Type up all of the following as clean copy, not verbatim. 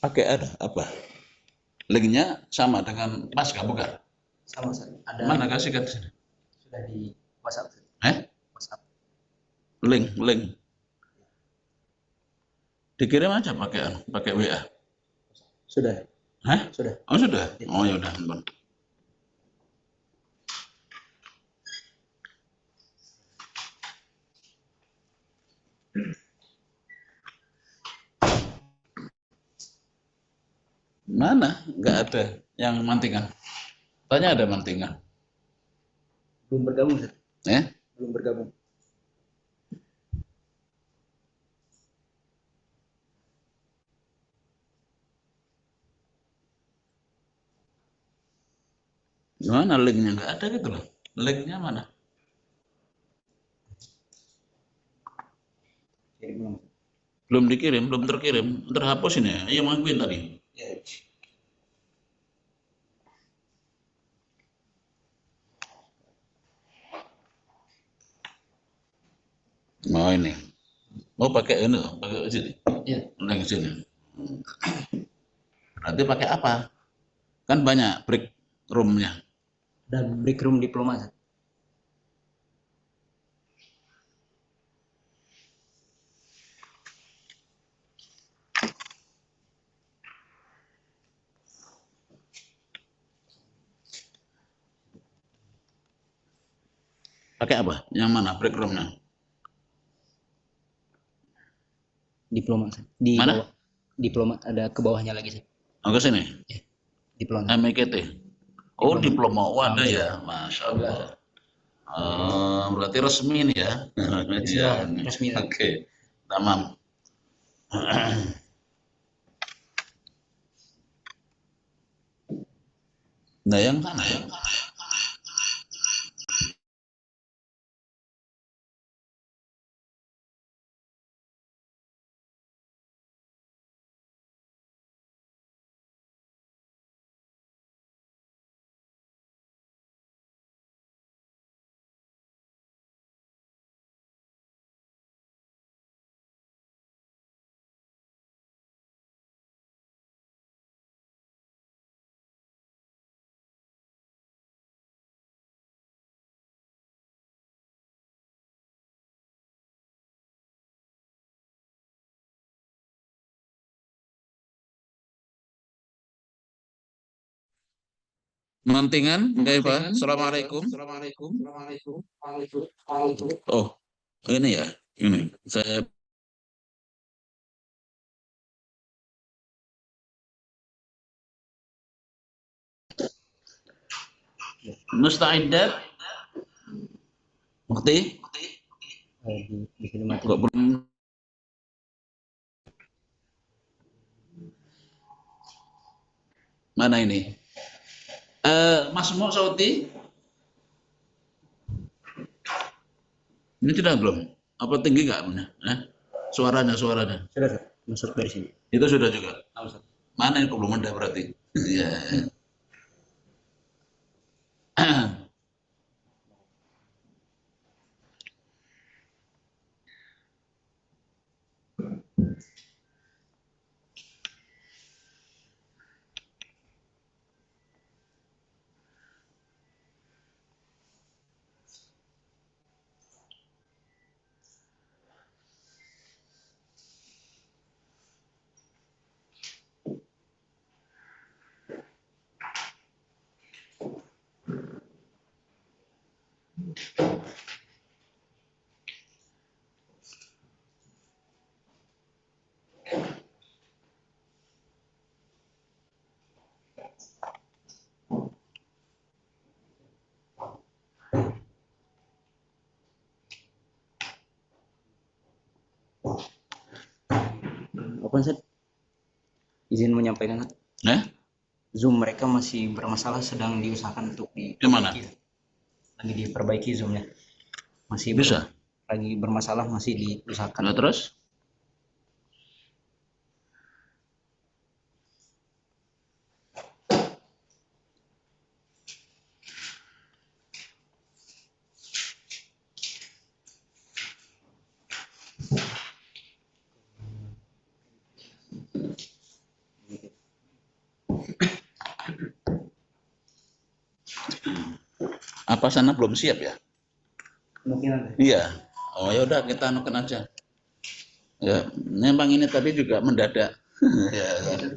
Pakai ada apa? Linknya sama dengan Pasca bukan? Sama Ustaz. Ada. Mana kasihkan sini? Sudah di WhatsApp. WhatsApp. Link. Dikirim aja pakai WA. Sudah. Hah? Sudah. Oh sudah. Oh ya udah. Mana? Nggak ada yang mantingan. Tanya ada mantingan. Belum bergabung, Ustaz. Belum bergabung. Mana linknya? Nggak ada gitu loh. Linknya mana? Belum dikirim, belum terkirim. Terhapus ini ya? Iya, mangguin tadi. Oh ini. Oh pakai ini, pakai sini. Iya. Link sini. Berarti pakai apa? Kan banyak break room-nya. Dan break room diploma, Ustaz. Pakai apa? Yang mana break room-nya? Diploma, Ustaz. Di Mana? bawah. Diploma ada ke bawahnya lagi, Ustaz. Oh ke sini. Diploma. MEKT. Oh diploma. Oh ada ya. Masya Allah. Berarti resmi nih ya. Iya, resmi. Oke. Tamam. Nah yang sana ya. Mantingan, Eva. Assalamualaikum. Oh, ini ya. Ini saya Mustaidat. Bukti? Kok belum? Mana ini? Mas Mo Sauti? Ini tidak belum? Apa tinggi nggak? Suaranya. Sudah, Ustaz. Masuk dari sini. Itu sudah juga. Mana yang belum ada berarti? Iya. Apa Ustaz? Izin menyampaikan, Zoom mereka masih bermasalah, sedang diusahakan untuk Gimana? diperbaiki. Lagi diperbaiki Zoomnya. Masih Bisa? lagi bermasalah, masih diusahakan. Nah, terus? Apa sana belum siap ya? Mungkin Iya. Oh ya udah kita anukan aja. Ya, memang ini tadi juga mendadak. Ya, ya.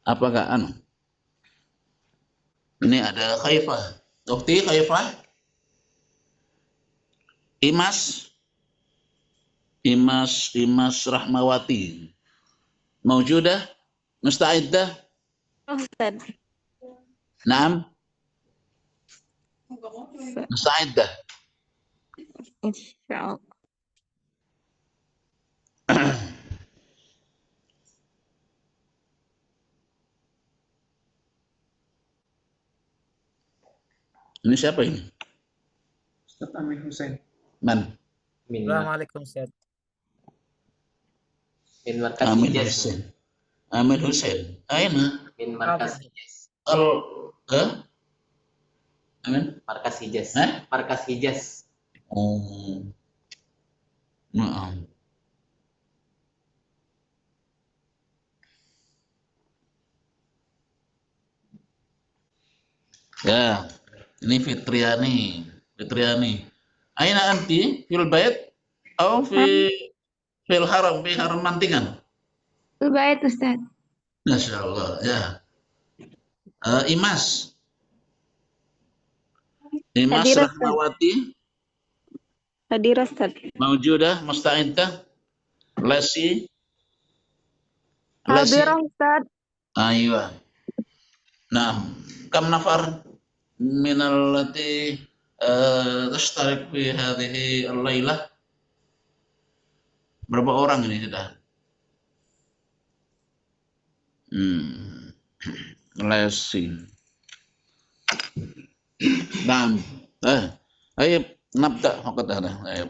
Apakah anu? Ini ada Khaifah. Ukti Khaifah. Imas Rahmawati. Maujudah? Musta'iddah? Ustaz. Naam? Musta'iddah. Insyaallah. Ini siapa ini? Ustaz Amir Hussein. Man? Assalamualaikum Ustaz. Min markas Amin Hijaz. Hussein. Amin Hussein. Aina? Min markas Hijaz. Amin? Markas Hijaz. Hah? Markas Hijaz. Oh. Maaf. Ya, ini Fitriani. Aina anti fil bait atau fil haram, fi haram mantingan? Baik Ustaz. Masya Allah, ya. Imas Hadir, Ustaz. Rahmawati Hadir Ustaz. maujudah, musta'iddah, Lesi. Hadir Ustaz. Aywa. Nah, kam nafar minal lati tashtarik fi hadhihi al-lailah? Berapa orang ini sudah? Lesi. Naam. Ayo nabda faqat hada. Ayo.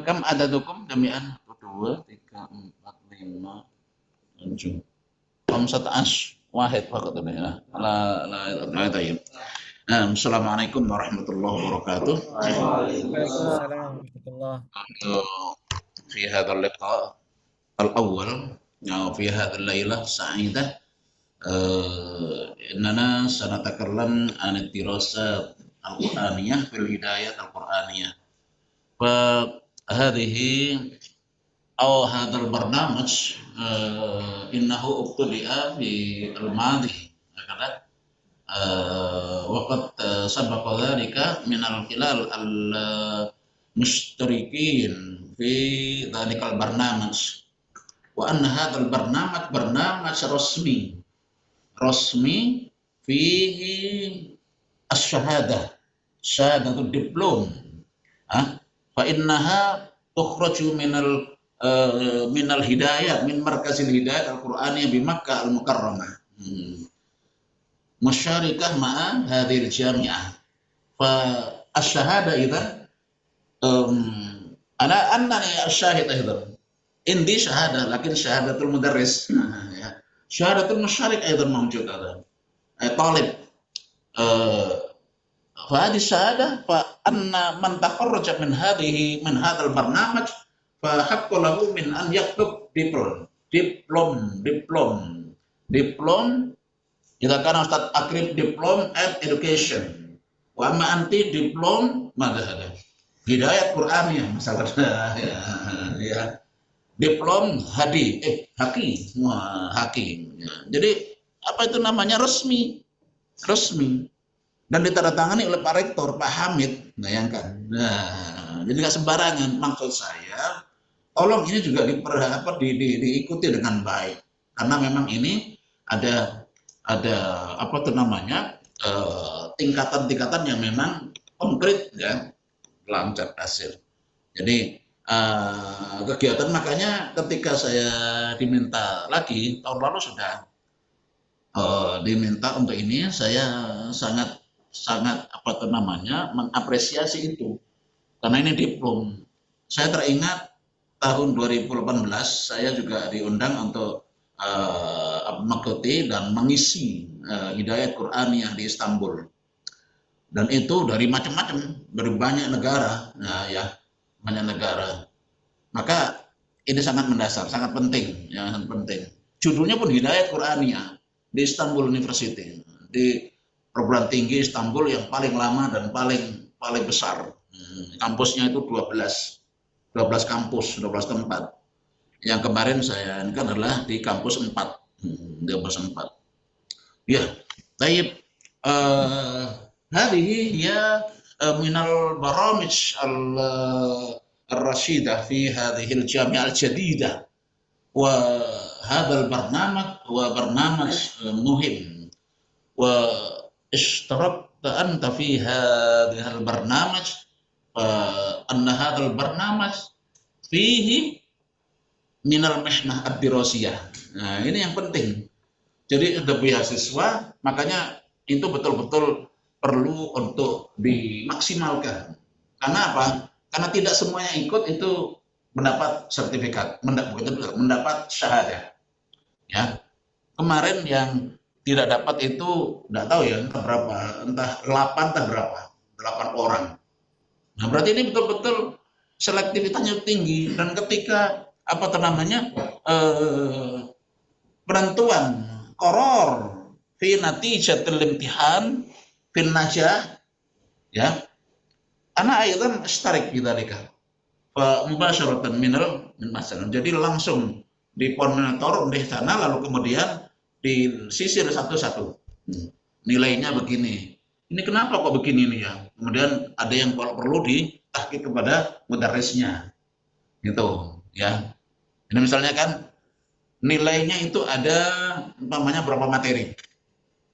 Kam adadukum jami'an? 2 3 4 5 7 15 wahid faqat ini. La tayyib. Assalamualaikum warahmatullahi wabarakatuh. Waalaikumsalam warahmatullahi في هذا اللقاء الأول في هذه الليلة السعيدة إننا سنتكلم عن الدراسات القرآنية في الهدايات القرآنية. فهذه أو هذا البرنامج إنه ابتدأ في الماضي هكذا، وقد سبق ذلك من خلال المشتركين في ذلك البرنامج، وأن هذا البرنامج برنامج رسمي فيه الشهادة، شهادة الدبلوم، فإنها تخرج من الهداية، من مركز الهداية القرآنية بمكة المكرمة، مشاركة مع هذه الجامعة. فالشهادة إذا أنني الشاهد أيضا عندي شهادة، لكن شهادة المدرس، شهادة المشارك أيضا موجودة. طالب فهذه الشهادة فأن من تخرج من هذا البرنامج فحق له من أن يكتب diplom إذا كان أستاذ أكرم diplom and education وأما أنت diplom ماذا هذا hidayat Qur'aniyah misalkan ya diplom haki ya. Jadi apa itu namanya resmi dan ditandatangani oleh Pak Rektor Pak Hamid, bayangkan. Nah, jadi nggak sembarangan. Maksud saya, tolong ini juga diikuti dengan baik, karena memang ini ada apa itu namanya tingkatan-tingkatan yang memang konkret ya, lancar hasil. Jadi kegiatan makanya ketika saya diminta lagi tahun lalu sudah diminta untuk ini, saya sangat apa itu namanya mengapresiasi itu karena ini diplom. Saya teringat tahun 2018 saya juga diundang untuk mengikuti dan mengisi hidayat Qur'aniyah di Istanbul, dan itu dari macam-macam, dari banyak negara. Nah ya, banyak negara. Maka ini sangat mendasar, sangat penting, ya, sangat penting. Judulnya pun hidayat Qur'aniyah di Istanbul University, di perguruan tinggi Istanbul yang paling lama dan paling besar. Kampusnya itu 12 kampus, 12 tempat. Yang kemarin saya ini kan adalah di kampus 4. Ya, baik. Hadhihi hiya minal baramij al-rashidah fi hadhihi al-jami'ah al-jadida. Wa hadzal barnamij huwa barnamij muhim. Wa اشتركت أنت في هذا البرنامج أن هذا البرنامج فيه من المحنة الدراسية. Nah, ini yang penting. Jadi ada beasiswa, makanya itu betul-betul perlu untuk dimaksimalkan. Karena apa? Karena tidak semuanya ikut itu mendapat sertifikat, mendapat syahadah. Ya, kemarin yang tidak dapat itu nggak tahu ya entah 8 entah berapa 8 orang. Nah berarti ini betul-betul selektivitasnya tinggi, dan ketika apa namanya penentuan koror fi natijatil imtihan fin najah ya ana aidan ashtarik bidzalika fa mubasyaratan min masalah. Jadi langsung diponitor di sana, lalu kemudian disisir satu-satu. Nilainya begini. Ini kenapa kok begini nih ya? Kemudian ada yang kalau perlu ditahqiq kepada mudarrisnya. Gitu, ya. Ini misalnya kan nilainya itu ada umpamanya berapa materi?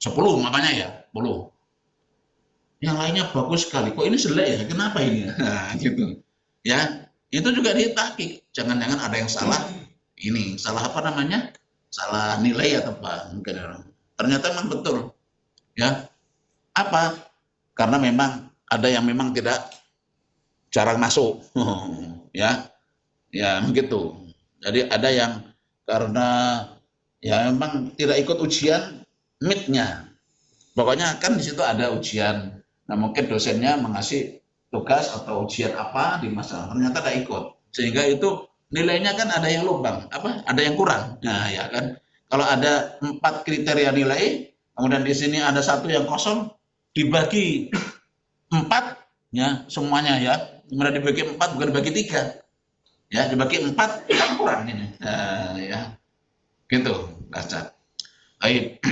10 makanya ya, 10. Yang lainnya bagus sekali. Kok ini jelek ya? Kenapa ini? Nah, gitu. Ya, itu juga ditahqiq. Jangan-jangan ada yang salah. Ini salah apa namanya? Salah nilai atau apa mungkin. Ternyata memang betul ya. Apa? Karena memang ada yang memang tidak jarang masuk ya begitu. Jadi ada yang karena ya memang tidak ikut ujian midnya, pokoknya kan di situ ada ujian. Nah mungkin dosennya mengasih tugas atau ujian apa di masa, ternyata tidak ikut, sehingga itu nilainya kan ada yang lubang, ada yang kurang. Nah ya kan, kalau ada 4 kriteria nilai, kemudian di sini ada 1 yang kosong, dibagi 4 ya semuanya ya, kemudian dibagi 4 bukan dibagi 3 ya, dibagi 4 kan kurang ini. Nah, ya gitu baca. Baik.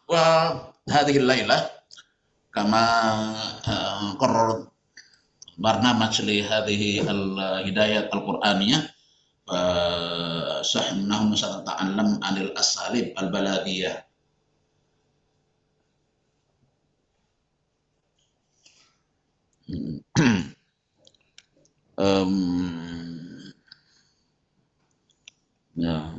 Wa hadhihi lailah kama qarrar برنامج لهذه الهداية القرآنية فنحن سنتعلم عن الأساليب البلاغية. Ya.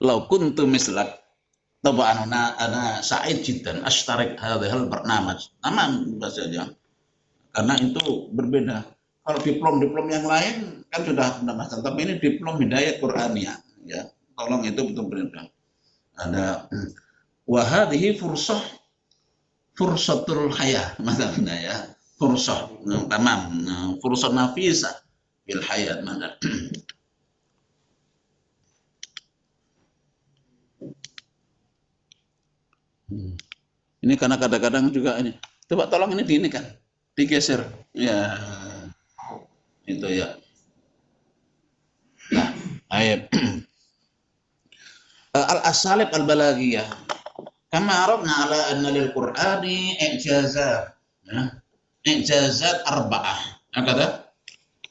lau kuntu mislak طبعا أنا سعيد جدا أشترك هذا البرنامج aman saja karena itu berbeda. Kalau diplom yang lain kan sudah masalah, tapi ini diplom hidayah Qur'aniyah ya. Tolong itu betul-betul ada wahadihi fursatul hayah maksudnya ya, fursah tamam, fursah nafisah fil hayat mana. Ini karena kadang-kadang juga ini. Coba tolong ini kan, digeser. Ya, itu ya. Nah, ayat al-asalib al-balaghiyah. Kama arabna ala anna lil Qur'ani i'jazat. I'jazat arba'ah. Kata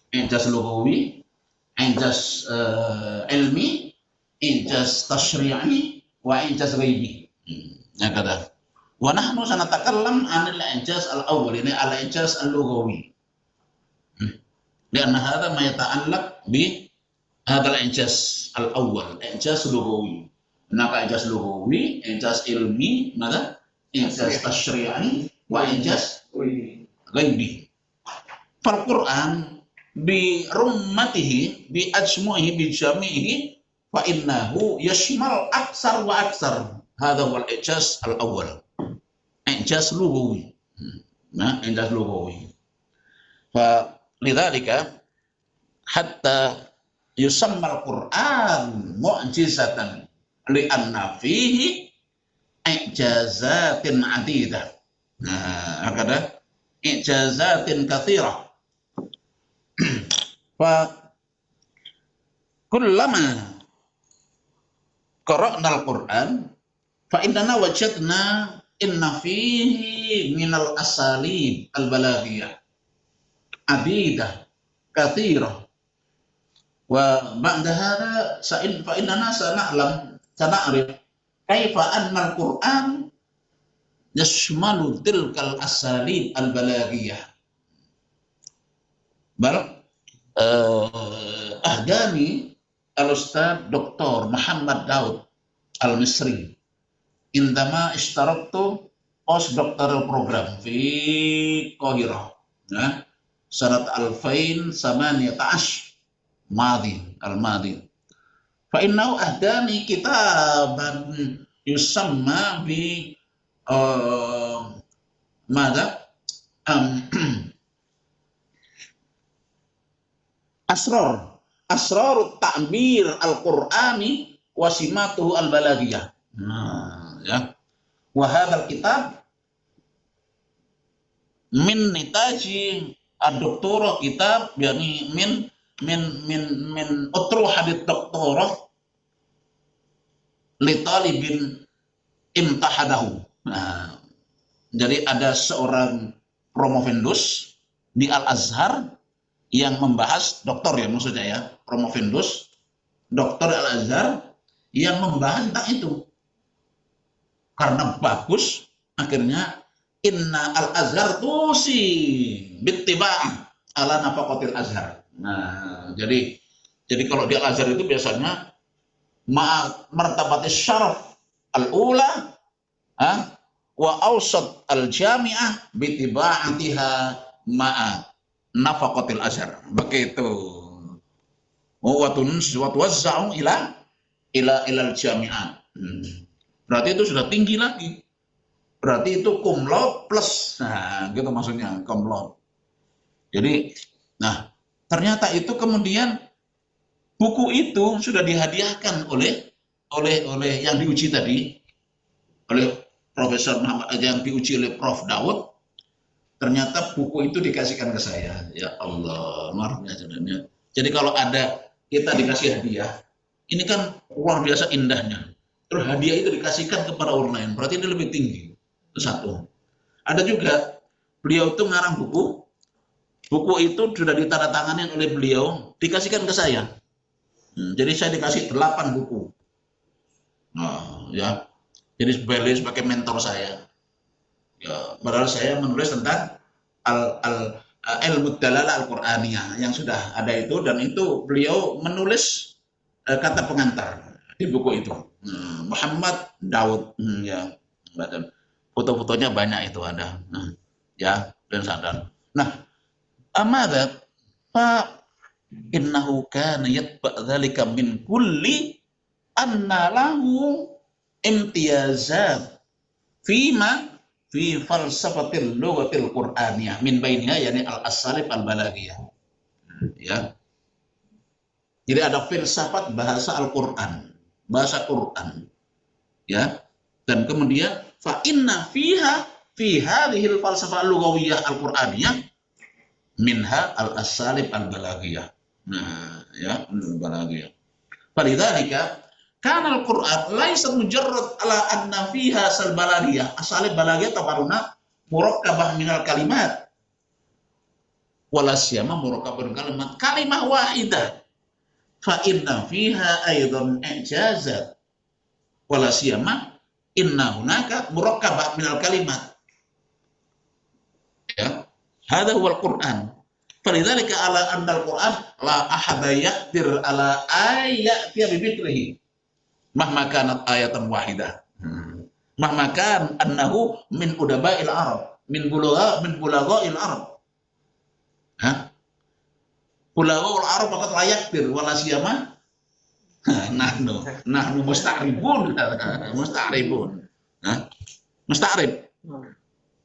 i'jaz lughawi, i'jaz ilmi, i'jaz tashri'i, wa i'jaz ghaibi. Kata wa nahnu sanatakallam 'anil i'jaz al-awwal, ini al-i'jaz al-lughawi. Karena hada ma yata'allaq bi hada al-i'jaz al-awwal, i'jaz lughawi. Naka i'jaz lughawi, i'jaz ilmi, maka i'jaz tashri'i wa i'jaz ghaibi. Fal Qur'an bi rummatihi bi ajmu'ihi bi jami'ihi fa innahu yashmal aksar wa aksar. هذا هو الإعجاز الأول، إعجاز لغوي. إعجاز لغوي. فلذلك حتى يسمى القرآن معجزة لأن فيه إعجازات عديدة. هكذا إعجازات كثيرة. فكلما قرأنا القرآن فإننا وجدنا إن فيه من الأساليب البلاغية عديدة كثيرة، وبعد هذا فإننا سنعرف كيف أن القرآن يشمل تلك الأساليب البلاغية. بل أهداني الأستاذ دكتور محمد داود المصري عندما اشتركت post doctoral program في القاهرة سنة 2018 الماضي، فإنه أهداني كتابا يسمى ب ماذا أسرار التعبير القرآني وسماته البلاغية. Ya. Wahadal kitab min nitaji ad-doktorah kitab, yani min utruhadit doktorah li talibin imtahadahu. Nah, jadi ada seorang promovendus di Al-Azhar yang membahas, doktor ya maksudnya ya, promovendus doktor Al-Azhar yang membahas tentang itu. Karena bagus, akhirnya inna al-azhar tusi bittiba' ala nafaqatil azhar. Nah, jadi kalau di al-azhar itu biasanya martabatis syaraf al-ula wa awsat al-jami'ah bittiba'atiha ma'a nafaqatil azhar. Begitu. Wa tuwazza'u ila al-jami'at. Berarti itu sudah tinggi lagi. Berarti itu cum laude plus. Nah, gitu maksudnya, cum laude. Jadi, nah, ternyata itu kemudian buku itu sudah dihadiahkan oleh yang diuji tadi, oleh Profesor Muhammad, yang diuji oleh Prof. Daud. Ternyata buku itu dikasihkan ke saya. Ya Allah, luar biasa. Jadi kalau ada kita dikasih hadiah, ini kan luar biasa indahnya. Terus hadiah itu dikasihkan kepada orang lain, berarti ini lebih tinggi. Itu satu. Ada juga beliau itu ngarang buku itu sudah ditandatangani oleh beliau, dikasihkan ke saya. Jadi saya dikasih 8 buku. Nah, ya. Jadi beliau sebagai mentor saya. Ya, padahal saya menulis tentang ilmu dalalah al-Qur'aniyah yang sudah ada itu, dan itu beliau menulis kata pengantar. di buku itu. Muhammad Daud, ya, foto-fotonya banyak itu ada, ya, dan sadar. Nah, amadat fa innahu kana yatba dzalika min kulli anna lahu imtiyazat fima fi falsafatil lughatil qur'aniyah min bainiha yani al-asalib al-balaghiyah, ya. Jadi ada filsafat bahasa Al-Qur'an, bahasa Qur'an, ya. Dan kemudian fa inna fiha fi hadhil falsafah lughawiyah al-Qur'aniyah minha al-asalib al-balaghiyah. Nah, ya, al-balaghiyah. Falidzalika kana al-Qur'an laisa mujarrad ala anna fiha sal-balaghiyah. Asalib balaghiyah tabaruna murakkabah minal kalimat. Wala siyama murakkabun kalimat kalimah wahidah. Fa inna fiha aidan i'jazat. Wala siyama inna hunaka murakkabah minal kalimat. Ya, hada huwa al-Qur'an. Falidzalika ala anna al-Qur'an la ahada yaqdir ala ayati bi mithlihi. Mahma kanat ayatan wahidah. Mahma kan annahu min udaba'il Arab, min bulagha'il Arab. Ha? Bulagha'il Arab faqat la yaqdir wala siyama nahnu musta'ribun. Musta'rib.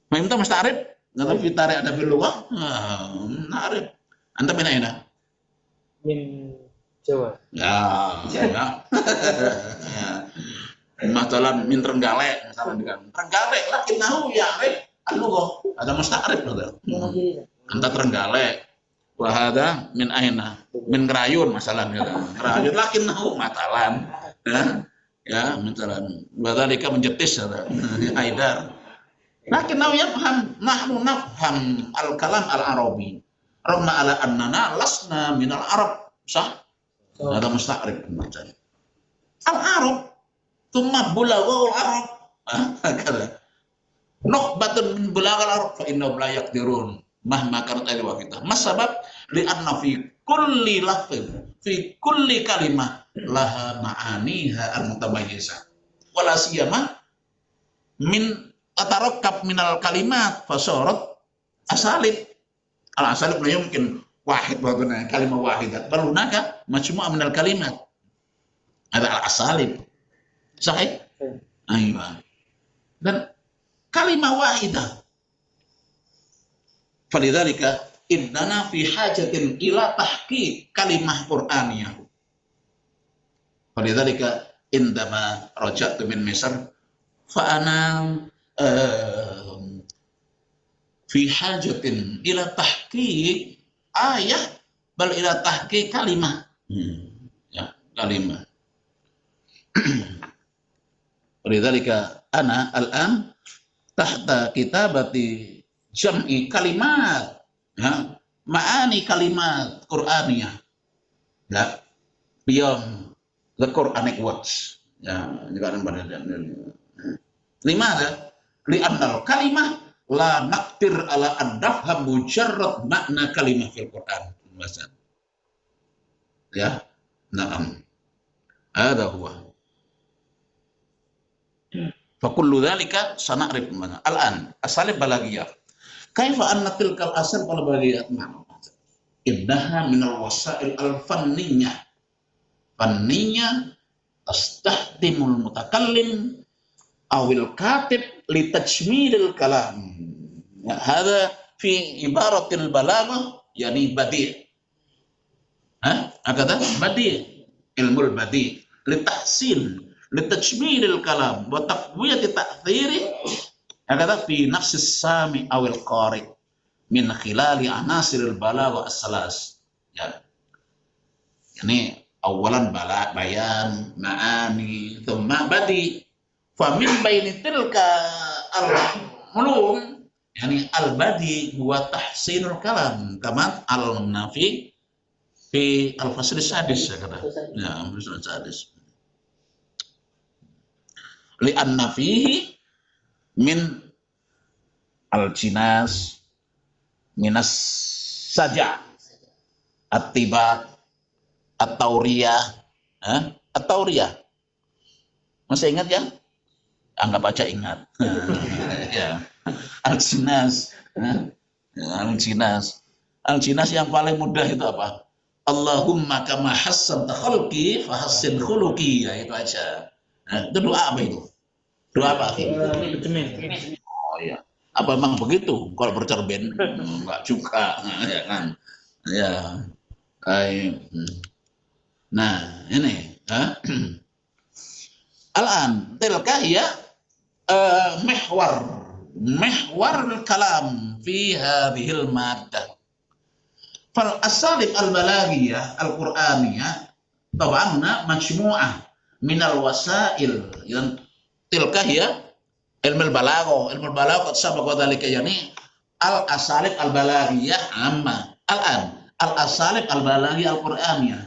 Fahim tak musta'rib? Nggak fi tarik ada fil lughah. Musta'rib. Anta min aina? Min Jawa. Ya. Masalan min Trenggalek, misalnya dengan Trenggalek lakinnahu ya'rif al-lughah. Ada musta'rib ada. Anta Trenggalek. Wa hada min aina? Min Ngerayun masalan gitu. Ngerayun lakinnahu matalan. Ya, misalnya wadhalika menjetis ada. Haidar. Lakinnahu yafham nahnu nafham al-kalam al-arabi. Ragma ala annana lasna min al-arab. Sah? Ada musta'rib macam. Al-arab thumma bulaghul arab. Kata. Nukhbatun min bulaghil arab fa innahu la yaqdirun mahma kanat ayat kita. Masabab li anna fi kulli lafz fi kulli kalimah laha ma'aniha al-mutabayyizah. Wala siyama min atarakkab minal kalimat fasarat asalib. Al-asalib la yumkin wahid bahkan kalimah wahidah. Bal hunaka majmu'ah minal kalimat. Ada al-asalib. Sahih? Aywa. Dan kalimah wahidah. Falidzalika innana fi hajatin ila tahqiq kalimah Qur'aniyah. Falidzalika indama raja'tu min Misr fa ana fi hajatin ila tahqiq ayah bal ila tahqiq kalimah. Ya, kalimah. Falidzalika ana al-an tahta kitabati jam'i kalimat, ya, ma'ani kalimat Qur'aniyah, ya, beyond the Quranic words, ya, juga pada limada li'annal kalimah la naqdir ala an nafham mujarrad makna kalimah fil Qur'an. Ya, na'am, ada huwa. Fa kullu dzalika sana'rif mana al-an asalib balaghiyah. Kaifa anna tilkal asal balaghiyah innaha min al-wasail al-fanniyah. Fanniyah tastahdimul mutakallim awil katib li tajmilil kalam. Ya, hada fi ibaratil balaghah yani badi'. Kata badi', ilmul badi' li tahsin li tajmilil kalam wa taqwiyati ta'thiri. Kata fi nafsis sami awil qari min khilali anasiril balaghah as-salas. Ya. Ini awalan bayan, ma'ani, thumma badi. Famin baini tilka al-ulum yani al-badi huwa tahsinul kalam kama al-nafi fi al-fasl sadis kata. Ya, fasl sadis. Li anna fihi min al-jinas minas saja at-tibat at-tauriyah at-tauriyah Masih ingat ya? Anggap aja ingat. Ya. Al-Jinas. Al-Jinas. Al-Jinas yang paling mudah itu apa? Allahumma kama hassanta khalqi fahassin khuluqi. Ya, itu aja. Nah, itu doa apa itu? Doa apa? Oh iya. Apa memang begitu? Kalau bercermin? Enggak juga. Ya kan? Ya. Nah, ini. Al-an tilka ya محور الكلام في هذه المادة. فالأساليب البلاغية القرآنية طبعا هنا مجموعة من الوسائل. تلك هي علم البلاغة قد سبق ذلك. يعني الأساليب البلاغية عامة. الآن الأساليب البلاغية القرآنية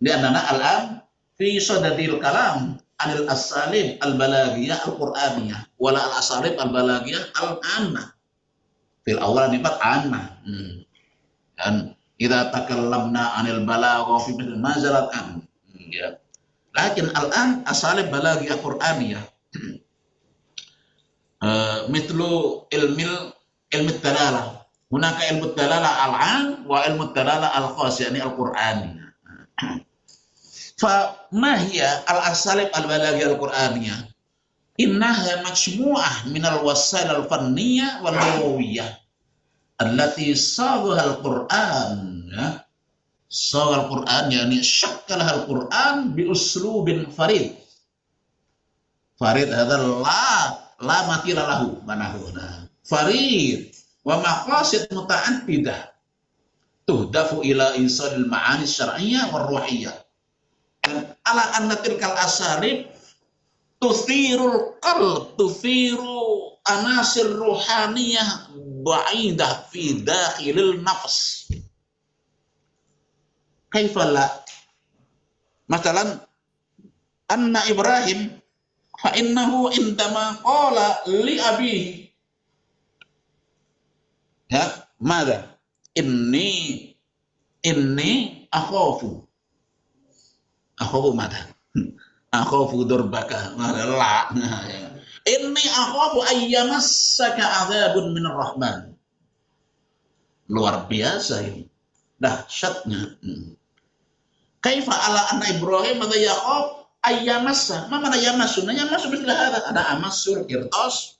لأننا الآن في صدد الكلام عن الأساليب البلاغية القرآنية ولا الأساليب البلاغية العامة. في الأول نبات عامة. Dan إذا تكلمنا عن البلاغة في مثل ما زالت عامة. لكن الآن أساليب بلاغية قرآنية مثل علم الدلالة. هناك علم الدلالة العام وعلم الدلالة الخاص يعني القرآني. فما هي الأساليب البلاغية القرآنية؟ إنها مجموعة من الوسائل الفنية واللغوية التي صاغها القرآن. صاغ القرآن يعني شكلها القرآن بأسلوب فريد. فريد هذا لا مثيل له معناه. فريد ومقاصد متعددة تهدف إلى إيصال المعاني الشرعية والروحية. على أن تلك الأساليب تثير القلب، تثير عناصر روحانية بعيدة في داخل النفس. كيف لا؟ مثلا أن إبراهيم فإنه عندما قال لأبيه ya ماذا؟ إني أخاف ماذا؟ أخاف ضربك. لا. إني أخاف أن يمسك عذاب من الرحمن. Luar biasa ini. Dahsyatnya. Kaifa ala anna Ibrahim madza yaqab ayyamassa. Ma mana yamassu? Yamassu misal hada. Ada amassul qirtas.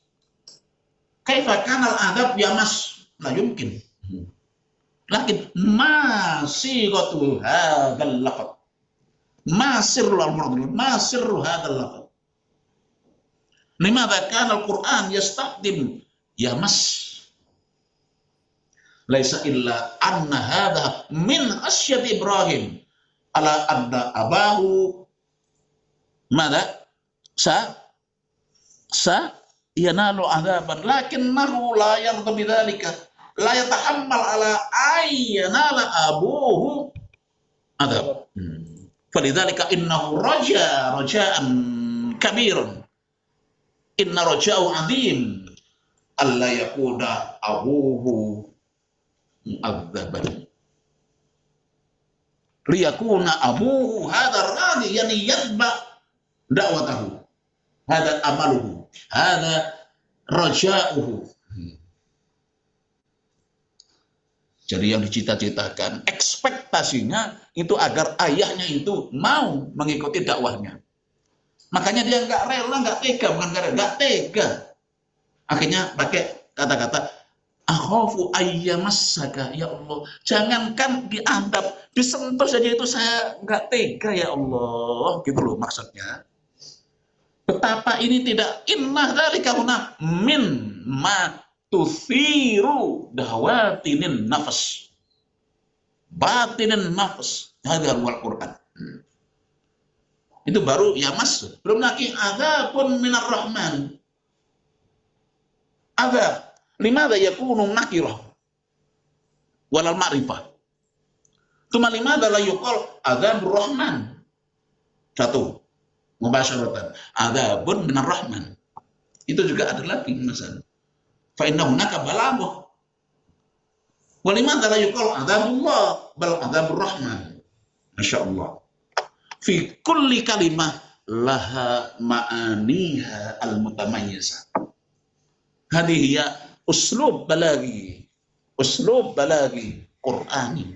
Kaifa kana al-adab yamas? La yumkin. Lakin ma sighatu hadzal lafaz. ما سر المرض ما سر هذا اللفظ لماذا كان القرآن يستخدم يمس ليس إلا أن هذا من خشية إبراهيم على أن أباه ماذا ينال عذابا لكنه لا يرضى بذلك لا يتحمل على أن ينال أبوه عذاب. فلذلك إنه رجاء كبيرا إن رجاء عظيم ألا يكون أبوه مؤذبا ليكون أبوه هذا الراضي يعني يتبع دعوته هذا أمله هذا رجاؤه. Jadi yang dicita-citakan, ekspektasinya itu agar ayahnya itu mau mengikuti dakwahnya. Makanya dia nggak rela, nggak tega, bukan karena nggak tega. Akhirnya pakai kata-kata, akhafu ayyamassaka, ya Allah. Jangankan diadab, disentuh saja itu saya nggak tega ya Allah. Gitu loh maksudnya. Betapa ini tidak inna dzalika min ma tuthiru dahwatinin nafas batinin nafas. Hadha huwal Quran. Itu baru ya mas, belum lagi adzabun minar rahman. Adzab limadha yakunu nakirah walal ma'rifah. Tuma limadha la yuqal adzabur rahman. Satu mubasyaratan adzabun minar rahman. Itu juga ada lagi masalah. Fa inna hunaka balaghah. Wa limadha la yuqal adzabullah bal adzabur rahman. Masyaallah. Fi kulli kalimah laha ma'aniha al-mutamayyizah. Hadhihi hiya uslub balaghi Qur'ani.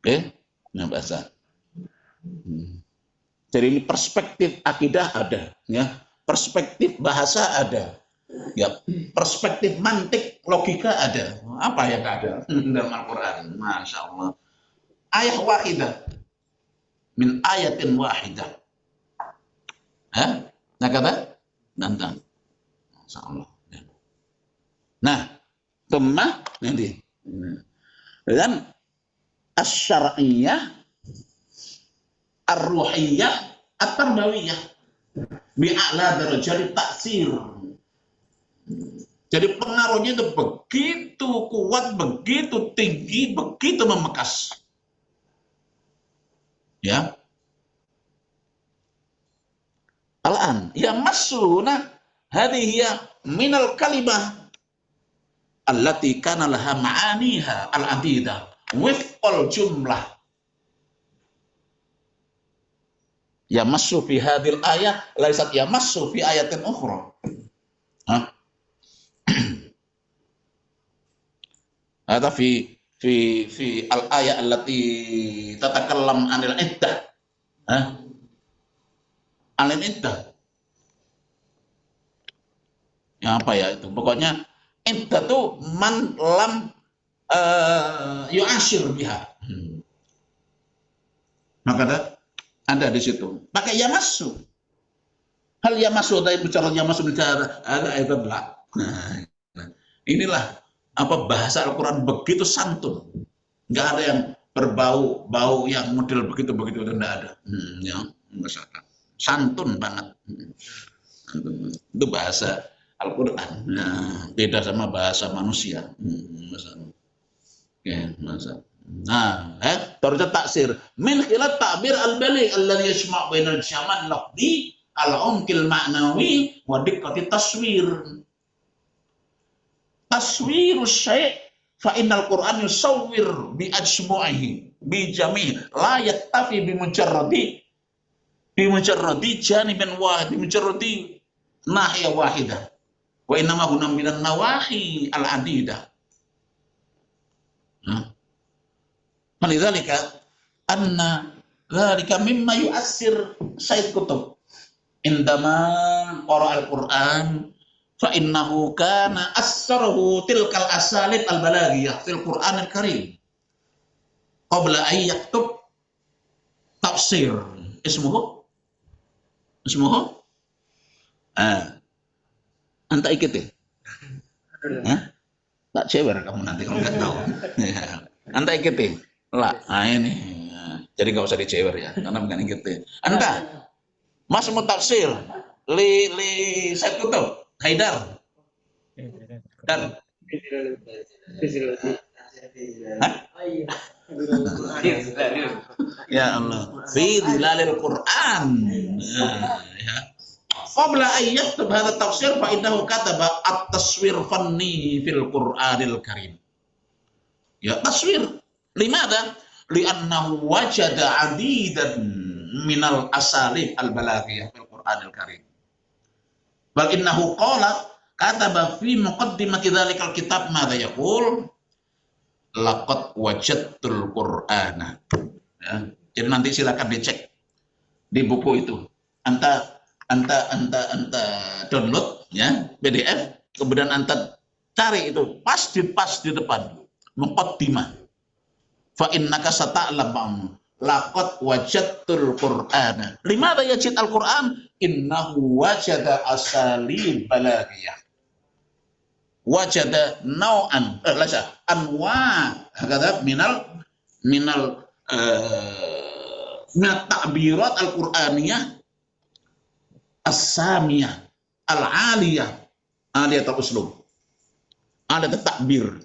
Oke, nah bahasa. Jadi ini perspektif akidah ada, ya. Perspektif bahasa ada, ya. Perspektif mantik logika ada. Apa yang ada dalam Al-Quran? Masya Allah. Ayat wahidah min ayatin wahidah. Nah kata nantang. Masya Allah. Nah, thumma nanti. Dan asy-syar'iyyah, ar-ruhiyyah, at-tarbawiyah bi'a'la darajat ta'sir. Jadi pengaruhnya itu begitu kuat, begitu tinggi, begitu membekas. Ya. Al-an ya masuna hadhihi minal kalimah allati kana laha ma'aniha al-adidah wifqal jumlah. Ya masuk fi hadil ayat laisat ya masuk fi ayatin ukhra. Ada fi al-ayat allati tatakallam anil iddah. Anil iddah. Ya apa ya itu? Pokoknya iddah tuh man lam yu'ashir biha. Maka ada di situ. Pakai ya masuk. Hal ya masuk dari bicara ya masuk bicara ada itu lah. Inilah apa bahasa Al-Quran begitu santun. Nggak ada yang berbau yang model begitu-begitu itu enggak ada. Ya, masyarakat. Santun banget. Itu bahasa Al-Quran. Nah, beda sama bahasa manusia. Nah, terus taksir min khilaf ta'bir al-bali alladhi yajma' bainal jaman lafzi al-umkil ma'nawi wa diqqati taswir. Taswirus syai' fa innal Qur'an yusawwir bi ajmu'ihi bi jami' la yaktafi bi mujarradi janibin wahid bi mujarradi nahya wahidah wa innama huna minan nawahi al-adidah. Malidzalika anna dzalika mimma yu'assir Said Qutb indama qara al-Qur'an fa innahu kana assaruhu tilkal asalib al-balaghiyah fil Qur'an al-Karim qabla an yaktub tafsir ismuhu anta ikuti tak cewer kamu nanti kalau nggak tahu. Anta ikuti lah, ini jadi nggak usah dicewer ya karena bukan ikuti. Anta mas mau tafsir li Said Qutb Haidar dan ya Allah fi dilalil Quran ya qabla an yaktub hadha tafsir fa innahu kataba at-taswir fanni fil Qur'anil Karim. Ya taswir limada li'annahu wajada adidan minal asalib al-balaghiyah fil Qur'anil Karim. Bal innahu qala kataba fi muqaddimati dzalikal kitab madza yaqul laqad wajadtul Qur'ana. Ya, jadi nanti silakan dicek di buku itu. Anta download ya PDF, kemudian anta cari itu pas di depan muqaddimah. Fa innaka sata'lam laqad wajadtul Qur'ana. Limadha yajid al-Qur'an? Innahu wajada asalib balaghiyah. Wajada nau'an anwa hakadha minal ta'birat al-Qur'aniyah as-samiyah al-aliyah aliyat al-uslub aliyat al-ta'bir.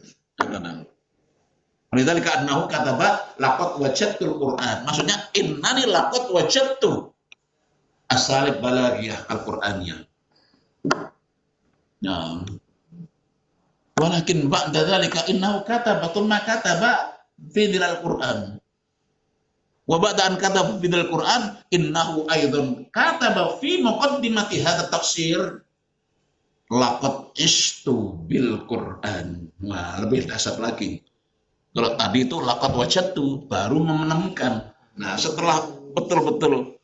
Lidzalika annahu kataba laqad wajadtul Qur'an. Maksudnya innani laqad wajadtu asalib balaghiyah al-Qur'aniyah. Ya. Walakin ba'da dzalika innahu kataba thumma kataba fi dilal Qur'an. Wa ba'da an kataba fil Qur'an innahu aidan kataba fi muqaddimati hadha tafsir laqad istu bil Qur'an. Nah, lebih dahsyat lagi. Kalau tadi itu laqad wajadtu, baru menemukan. Nah, setelah betul-betul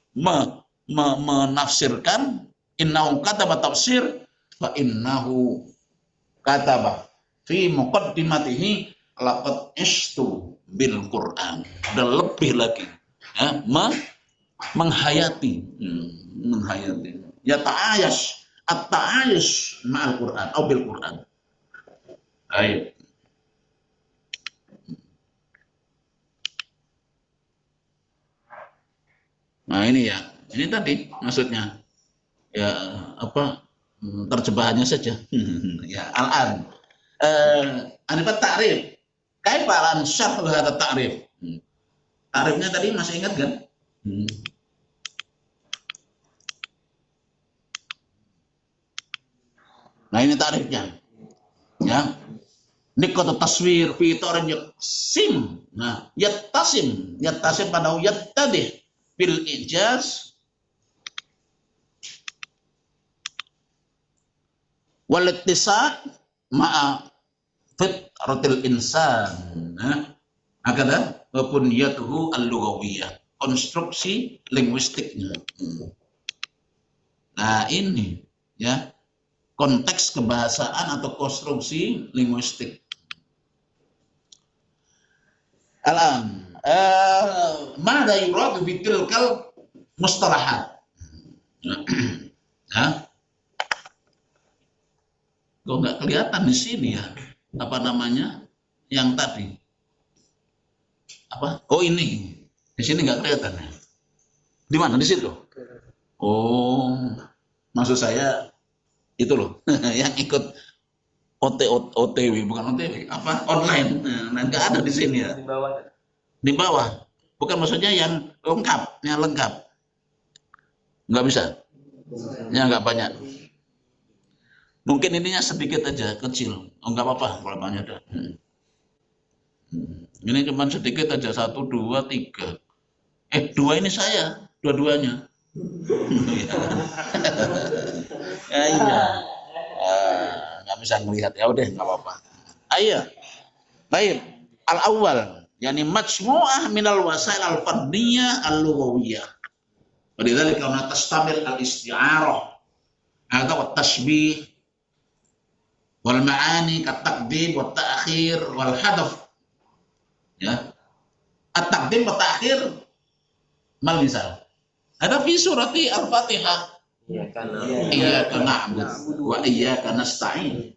menafsirkan innahu kataba tafsir fa innahu kataba fi muqaddimatihi laqad istu bil Quran. Dan lebih lagi ya, menghayati ya ta'ayyash at-ta'ayush ma'al Quran atau bil Quran. Ayo. Nah ini ya, ini tadi maksudnya ya apa terjemahannya saja. Ya al-an anifat ta'rif. Kaifa al syarh hadha ta'rif? Ta'rifnya tadi masih ingat kan? Nah ini ta'rifnya. Ya. Nikot taswir fi torin yaksim. Nah, yattasim pada yattadih bil ijaz wal ittisaq ma'a fitratil insan. Akada wa bunyatuhu al-lughawiyah, konstruksi linguistiknya. Nah, ini ya konteks kebahasaan atau konstruksi linguistik. Alam mada yuradu bitilkal mustalahat. Ya. Kok nggak kelihatan di sini ya? Apa namanya? Yang tadi. Apa? Oh ini. Di sini nggak kelihatan ya? Di mana? Di situ? Oh, maksud saya itu loh, yang ikut OTW, bukan OTW, apa? Online. Nah, nggak ada di sini ya? Di bawah. Di bawah. Bukan maksudnya yang lengkap, Nggak bisa. Ya nggak banyak. Mungkin ininya sedikit aja, kecil. Oh, nggak apa-apa kalau banyak ada. Ini cuma sedikit aja, 1, 2, 3. 2 ini saya, dua-duanya. Ya, iya. Nggak bisa melihat, ya udah nggak apa-apa. Ayo. Baik. Al-awwal, yani majmu'ah minal wasail al-fardiyah al-lughawiyah. Walidzalika kana tastamil al-isti'arah atau at-tashbih wal ma'ani kat-taqdim wa ta'khir wal hadaf. Ya. At-taqdim wa ta'khir mal misal. Ada fi surati Al-Fatihah. Iyyaka na'budu wa iyyaka nasta'in.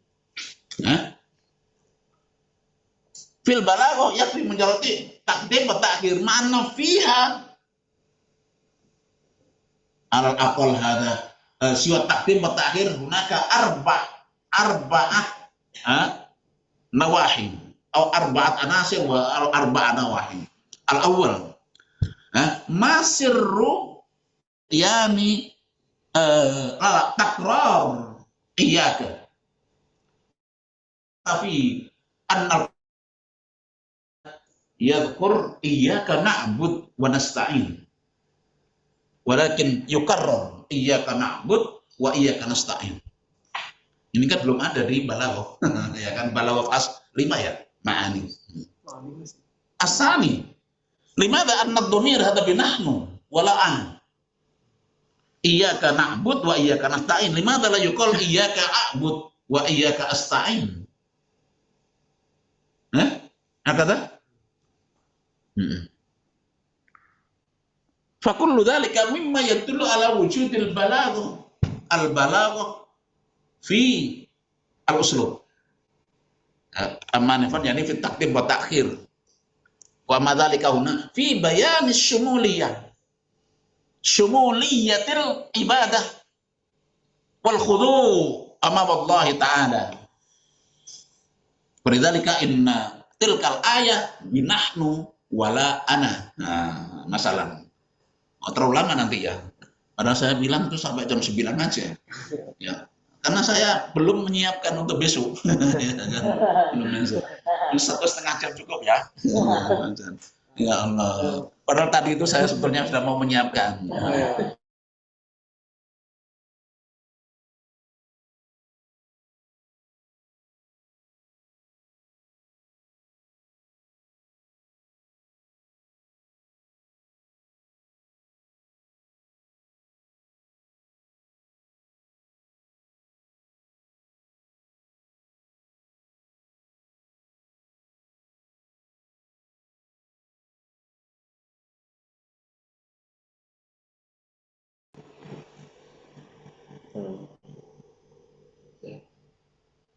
Fil balaghah yakfi menjalati taqdim wa ta'khir ma'na fiha al-aqal hada siwa taqdim wa ta'khir hunaka arba'ah nawahi atau arba'at anasir wa arba'ah nawahi. Al-awwal masirru yani takrar iyyaka tapi annal yadhkur iyyaka na'bud wa nasta'in walakin yukarrar iyyaka na'bud wa iyyaka nasta'in. Ini kan belum ada di balaghah. Ya kan, balaghah as 5 ya, ma'ani. Asani limadha anna ad-dhamir hadha binahnu wala an iyyaka na'bud wa iyyaka nasta'in limadha la yuqal iyyaka a'bud wa iyyaka asta'in. Hakadha fa kullu dhalika mimma yadullu ala wujudil balaghah al-balaghah fi al-uslub. Amanifan yani fi taqdim wa ta'khir. Wa madzalika huna fi bayan syumuliyatil ibadah wal khudu' amama Allah ta'ala. Walidzalika inna tilkal ayah binahnu wala ana. Nah, masalah. Terlalu lama nanti ya. Padahal saya bilang itu sampai jam 9 aja. Ya. Karena saya belum menyiapkan untuk besok. Belum besok. 1,5 jam cukup ya. Ya Allah. Padahal tadi itu saya sebetulnya sudah mau menyiapkan.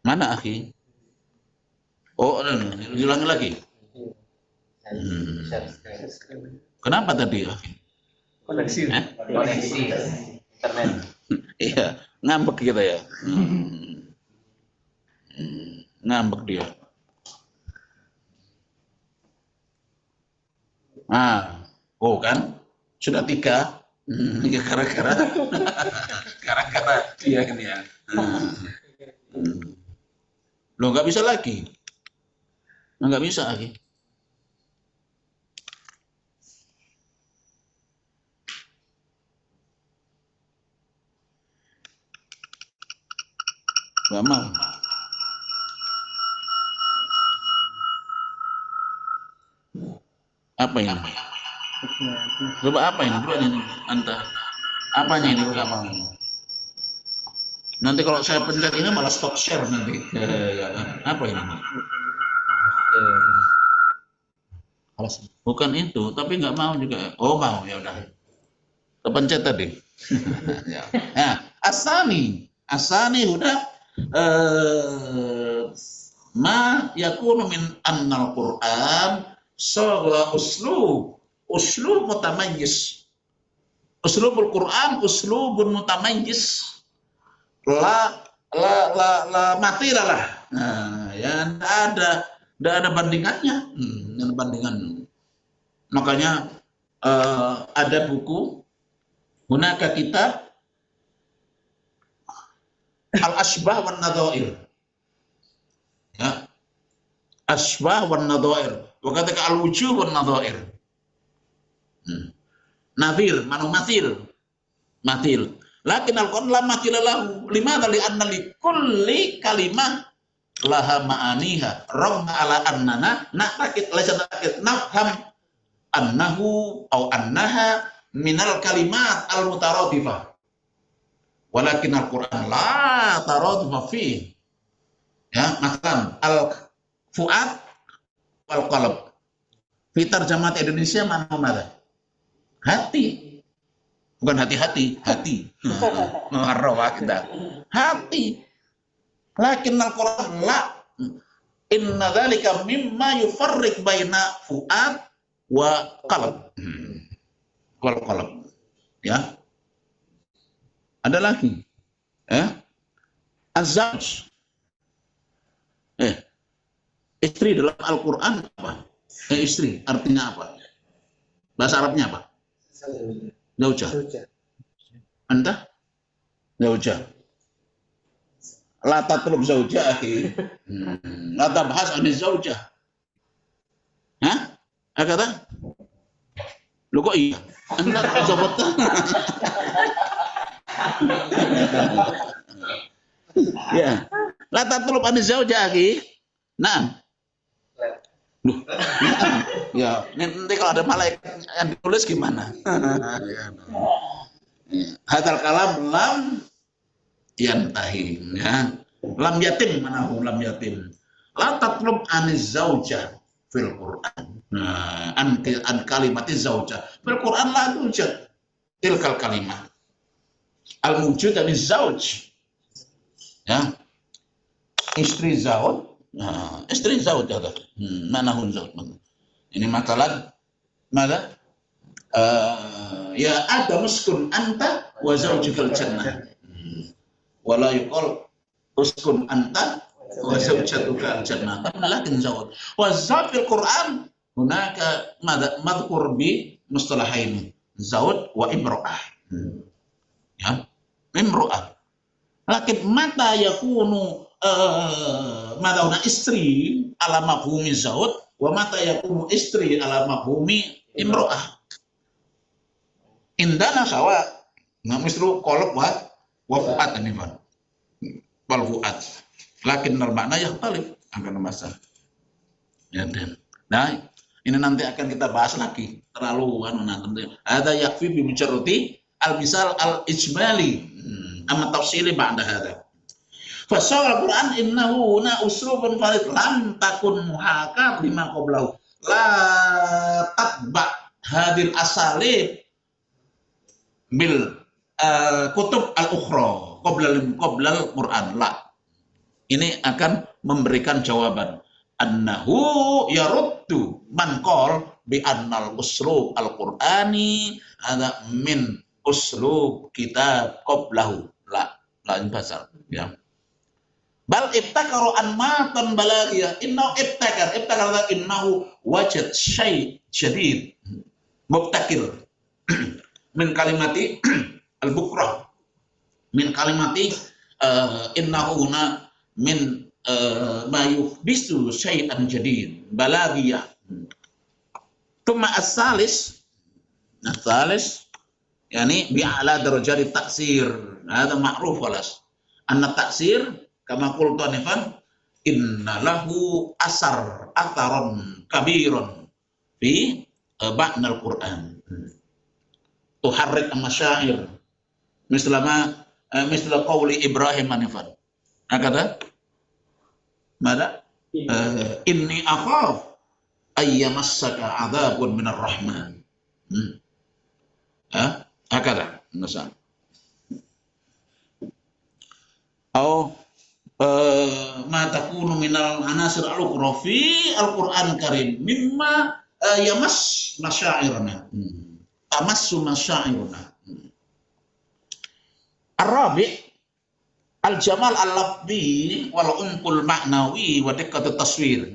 Mana akhi? Oh, ulangi lagi. Kenapa tadi akhi? Koneksi. Koneksi. Internet. Iya, ngambek gitu ya. Ngambek dia. Ah, oh kan? Sudah 3. Ya gara-gara dia kan ya. Loh, nggak bisa lagi. Nggak bisa lagi. Nggak mau. Apa ini? Coba apa ini? Coba ini Anta. Apanya ini nggak mau? Nanti kalau saya pencet ini malah stop share nanti. Apa ini? Bukan itu, tapi nggak mau juga. Oh mau, ya udah. Kepencet tadi. Ya. Nah, asani udah ma yakunu min annal Qur'an sawa uslub mutamayyiz. Uslubul Quran uslubun mutamayyiz. La matila lah. Nah, ya enggak ada bandingannya. Ada bandingan. Makanya ada buku hunaka kitab Al-Asbah wan Nadhair. Ya. Asbah wan Nadhair. Wa kataka al-wujuh wan Nadhair. Nadhir, manu mathil. Lakin al-Qur'an la mathila lahu. Limadha li'anna li kulli kalimah laha ma'aniha. Ragma ala annana na'takid laysa na'takid nafham annahu aw annaha minal kalimat al-mutaradifah. Walakin al-Qur'an la taradfa fi. Ya, masalan al-fuad wal qalb. Fi tarjamat Indonesia mana? Hati. Bukan hati-hati, hati. Marwah kita. Hati. Lakin al-Qur'an la. Inna dzalika mimma yufarriq baina fuad wa qalb. Wal qalb. Ya. Ada lagi. Az-zawj. Istri dalam Al-Qur'an apa? Istri artinya apa? Bahasa Arabnya apa? Zaujah. Anta? Zaujah. La tatlub zaujah akhi. La tabhas an zaujah. Hah? Kata? Lu kok iya? Anda sobat. Ya. La tatlub an zaujah akhi. Nah. Loh, ya nanti kalau ada malaikat yang ditulis gimana? Hadal kalam lam yantahi, ya. Lam yatim manahu lam yatim. La tatlub aniz zauja fil Quran. Nah, an kalimatiz zauja fil Quran la tujad tilkal kalimat. Al mujud aniz zauj. Ya. Istri zauj. Nah, istri zauj ada. Mana hun zauj? Ini makalah mana? Ya Adam uskun anta wa zaujukal jannah. Wala yuqal uskun anta wa zaujatukal jannah. Lakin zauj. Wa zauj fil Quran hunaka madhkur bi mustalahain. Zauj wa imra'ah. Ya. Imra'ah. Lakin mata yakunu madahuna istri ala mafhumi zaud wa mata yakunu istri ala mafhumi imro'ah. Indana sawa misru qalb wa fu'ad ini Pak. Wal fu'ad. Lakin makna yakhtalif akan masalah. Ya, dan. Nah, ini nanti akan kita bahas lagi. Terlalu nanti. Ada yakfi bi mujarrati al-misal al-ijmali. Amma tafsili ba'da hada. Fasal Al-Quran innahu na usrubun farid lam takun muhakam lima qablahu la tatba hadil asalib bil kutub al-ukhra qabla al-Quran la. Ini akan memberikan jawaban annahu yaruddu man qol bi annal uslub al-Qur'ani ada min uslub kitab qablahu la pasal ya. Bal ibtakaru an matan balagiyah innahu ibtakar innahu wajad syai' syadid mubtakir min kalimati al-bukrah min kalimati innahu na min ma yuhdisu syai'an jadid balagiyah. Thumma as-salis yani bi'ala darajat taksir hada ma'ruf walas anna taksir kama qultu anifan inna lahu atharon kabiron fi ba'nal Qur'an tuharrik masyair misla qawli Ibrahim anifan kata mada inni akhaf ayyamassaka adzabun minar rahman hakada misal atau ma takunu minal anasir al-ukhra fi al-Qur'an karim mimma yamas masyairna tamassu masyairna. Ar-rabi' al-jamal al-lafzi wal umqul ma'nawi wa diqqat at-taswir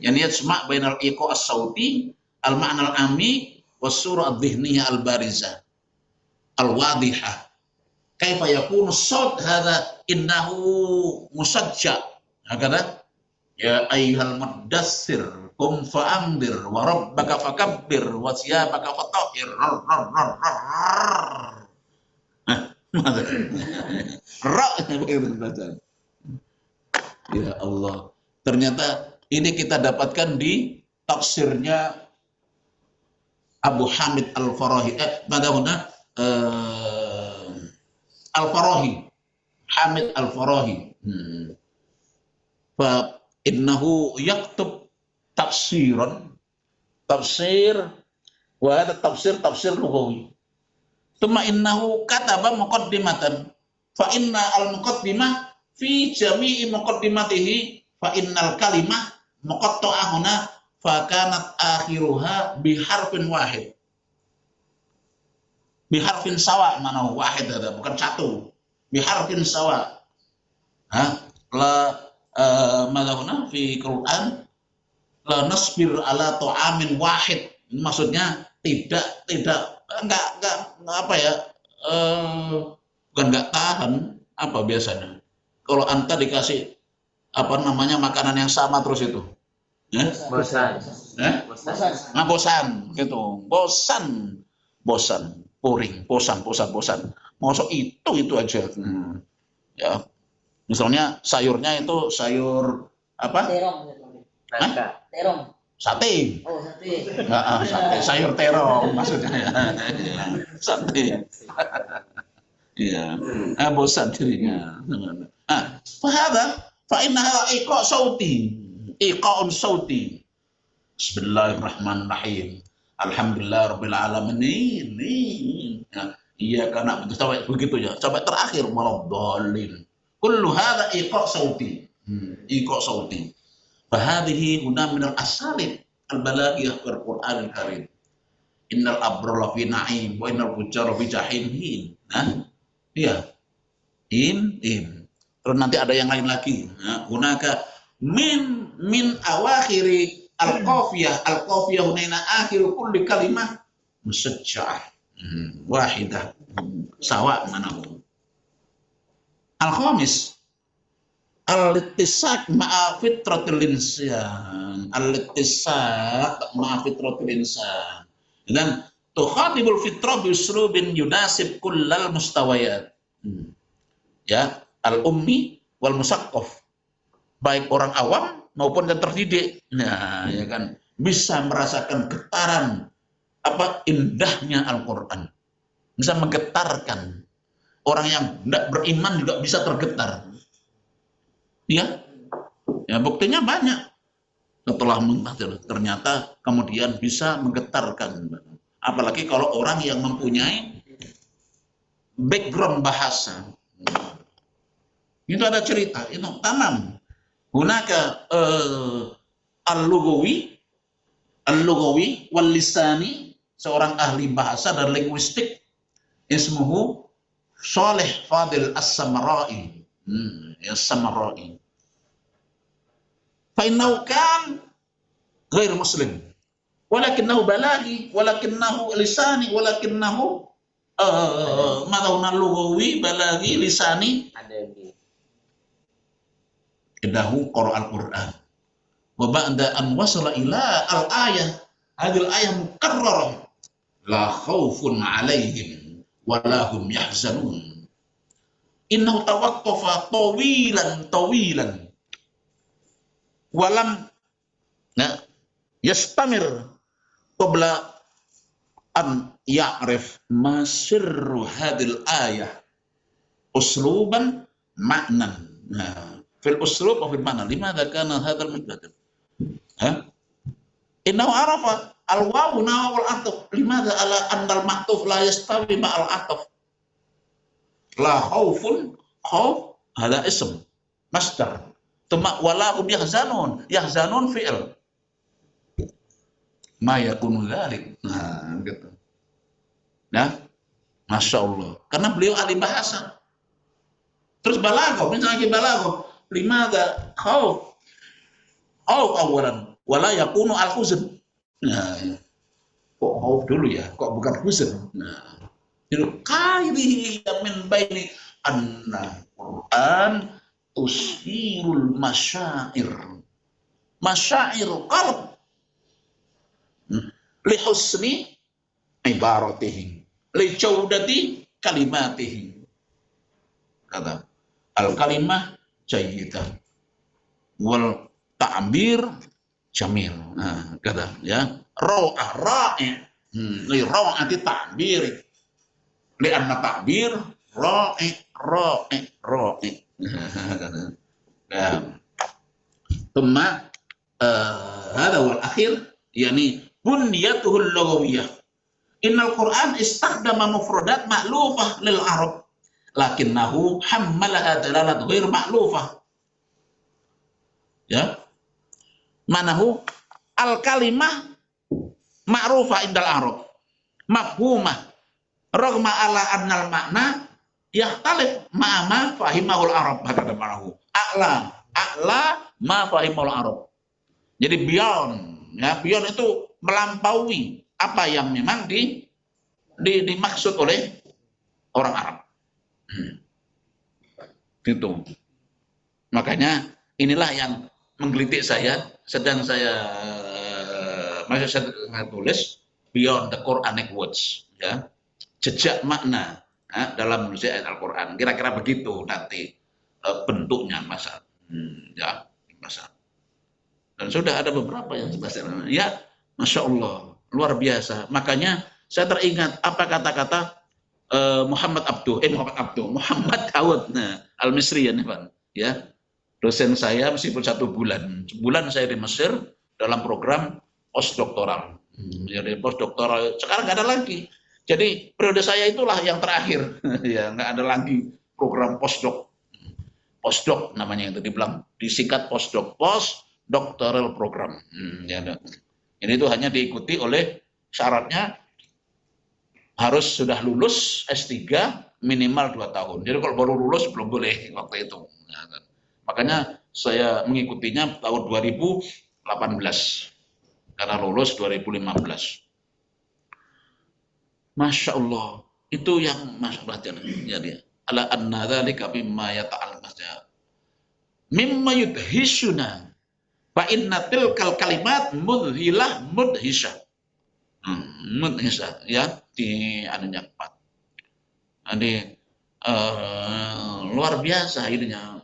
yani yasma' bainal iqa as-sauti al-ma'na al-ami was surah adh-dhihniyah al-barizah al-wadihah. Kaifa yakunu saut hadza innahu musajja hakada ya ayyuhal mudassir qum fa'andir wa rabbaka fakabbir wa siyabaka fatahhir ya Allah, ternyata ini kita dapatkan di tafsirnya Abu Hamid Al-Farahi Al-Farahi, Hamid Al-Farahi. Fa innahu yaktub tafsiran, tafsir wa hada tafsir lughawi. Tsumma innahu kataba muqaddimatan fa inna al-muqaddimah fi jami'i muqaddimatihi fa innal kalimah muqatta'ah huna fa kanat akhiruha bi harfin wahid. Biharfin sawa mana wahid ada bukan satu biharfin sawa la madahuna fi Quran la nasbir ala ta'amin wahid maksudnya tidak enggak apa ya bukan enggak tahan apa biasanya kalau anta dikasih apa namanya makanan yang sama terus itu Bosan. bosan gitu bosan boring, bosan. Masuk itu aja. Ya. Misalnya sayurnya itu sayur apa? Terong. Sate. Oh, sate. Sate, sayur terong maksudnya. Sate. Iya. Bosan dirinya. Fa innaha iqa sauti. Iqa'un sauti. Bismillahirrahmanirrahim. Alhamdulillah rabbil alamin ini iya karena begitu ya sampai terakhir malah dolin kullu hadza iqa sauti fa hadhihi huna min al-asalib al-balaghiyah fil Qur'an al-Karim innal abrara fi na'im wa innal fujjara fi jahim iya terus nanti ada yang lain lagi hunaka min awakhiri al-qafiyah hunaina akhiru kulli kalimah musajjah wahidah sawa manahu. Al-khamis al-ittisak ma'a fitratil insan. Al-ittisak ma'a fitratil insan. Dan tukhadibul fitrah biuslubin yunasib kullal mustawayat. Ya, al-ummi wal musaqqaf. Baik orang awam maupun yang terdidik. Nah, ya kan, bisa merasakan getaran apa indahnya Al-Qur'an. Bisa menggetarkan. Orang yang tidak beriman juga bisa tergetar. Ya, ya buktinya banyak. Setelah ternyata kemudian bisa menggetarkan. Apalagi kalau orang yang mempunyai background bahasa. Itu ada cerita, itu tamam. Hunaka al-lughawi wal lisani, seorang ahli bahasa dan linguistik, ismuhu Saleh Fadil As-Samarai. As-Samarai. Fa innahu kan ghair muslim. Walakinnahu balaghi, walakinnahu lisani, walakinnahu madawna lughawi, balaghi, lisani. Kedahu qara al-Qur'an. Wa ba'da an wasala ila al-ayah, hadhihi al-ayah mukarrarah. La khaufun 'alaihim wa la hum yahzanun. Innahu tawaqqafa tawilan walam yastamir qabla an ya'rif ma sirru hadhil ayah usluban ma'nan. Fil uslub wa fil ma'na limadha kana hadzal mubtada innahu arafa al wawu na wal ataf limadha ala annal ma'tuf la yastawi ma'al ataf la khaufun khauf hadha ism masdar tuma wala hum yahzanun fi'il ma yakunu dzalik. Nah gitu. Nah, Masya Allah, karena beliau ahli bahasa. Terus balaghah, misalnya balaghah, limadha khauf awalan wala yakunu al-huzn. Nah, kok khauf dulu ya, kok bukan huzn. Nah, itu kairihi min baini anna Qur'an tusirul masyair qalb li husni ibaratihim li jaudati kalimatihim. Kata al-kalimah jayyidah wal ta'bir jamil. Nah, kata ya ra'i li ra'ati ta'bir li anna ta'bir ra'i. Nah, thumma hadha wal akhir yani bunyatuhul lughawiyah. Innal Qur'an istakhdama mufradat ma'lufah lil Arab lakinnahu hammalaha dalalat ghair ma'lufah. Ya. Manahu al kalimah ma'rufah indal Arab mafhumah ragma ala annal makna yahtalif ma'ama fahimahul Arab. Kata manahu a'la ma fahimahul Arab. Jadi beyond itu melampaui apa yang memang dimaksud oleh orang Arab. Gitu. Makanya inilah yang menggelitik saya, sedang saya tulis beyond the Quranic words, ya, jejak makna dalam menulis ayat Al-Quran. Kira-kira begitu nanti bentuknya masa, ya masa. Dan sudah ada beberapa yang bahasa ya, Masya Allah, luar biasa. Makanya saya teringat apa kata-kata Muhammad Awad Al-Misri ya, dosen saya meskipun 1 bulan. Sebulan saya di Mesir dalam program postdoktoral. Jadi postdoktoral sekarang nggak ada lagi. Jadi periode saya itulah yang terakhir. Ya, nggak ada lagi program postdoc. Postdoc namanya itu dibilang disingkat postdoctoral program. Ya, ini itu hanya diikuti oleh syaratnya harus sudah lulus S3 minimal 2 tahun. Jadi kalau baru lulus belum boleh waktu itu. Makanya saya mengikutinya tahun 2018 karena lulus 2015. Masya Allah, itu yang Mas perhatian. Jadi ala anna dzalika mimma yata'al mimma yudhishuna fa inna tilkal kalimat mudhilah mudhisha. Mudhisha ya di anunya 4. Jadi luar biasa ininya.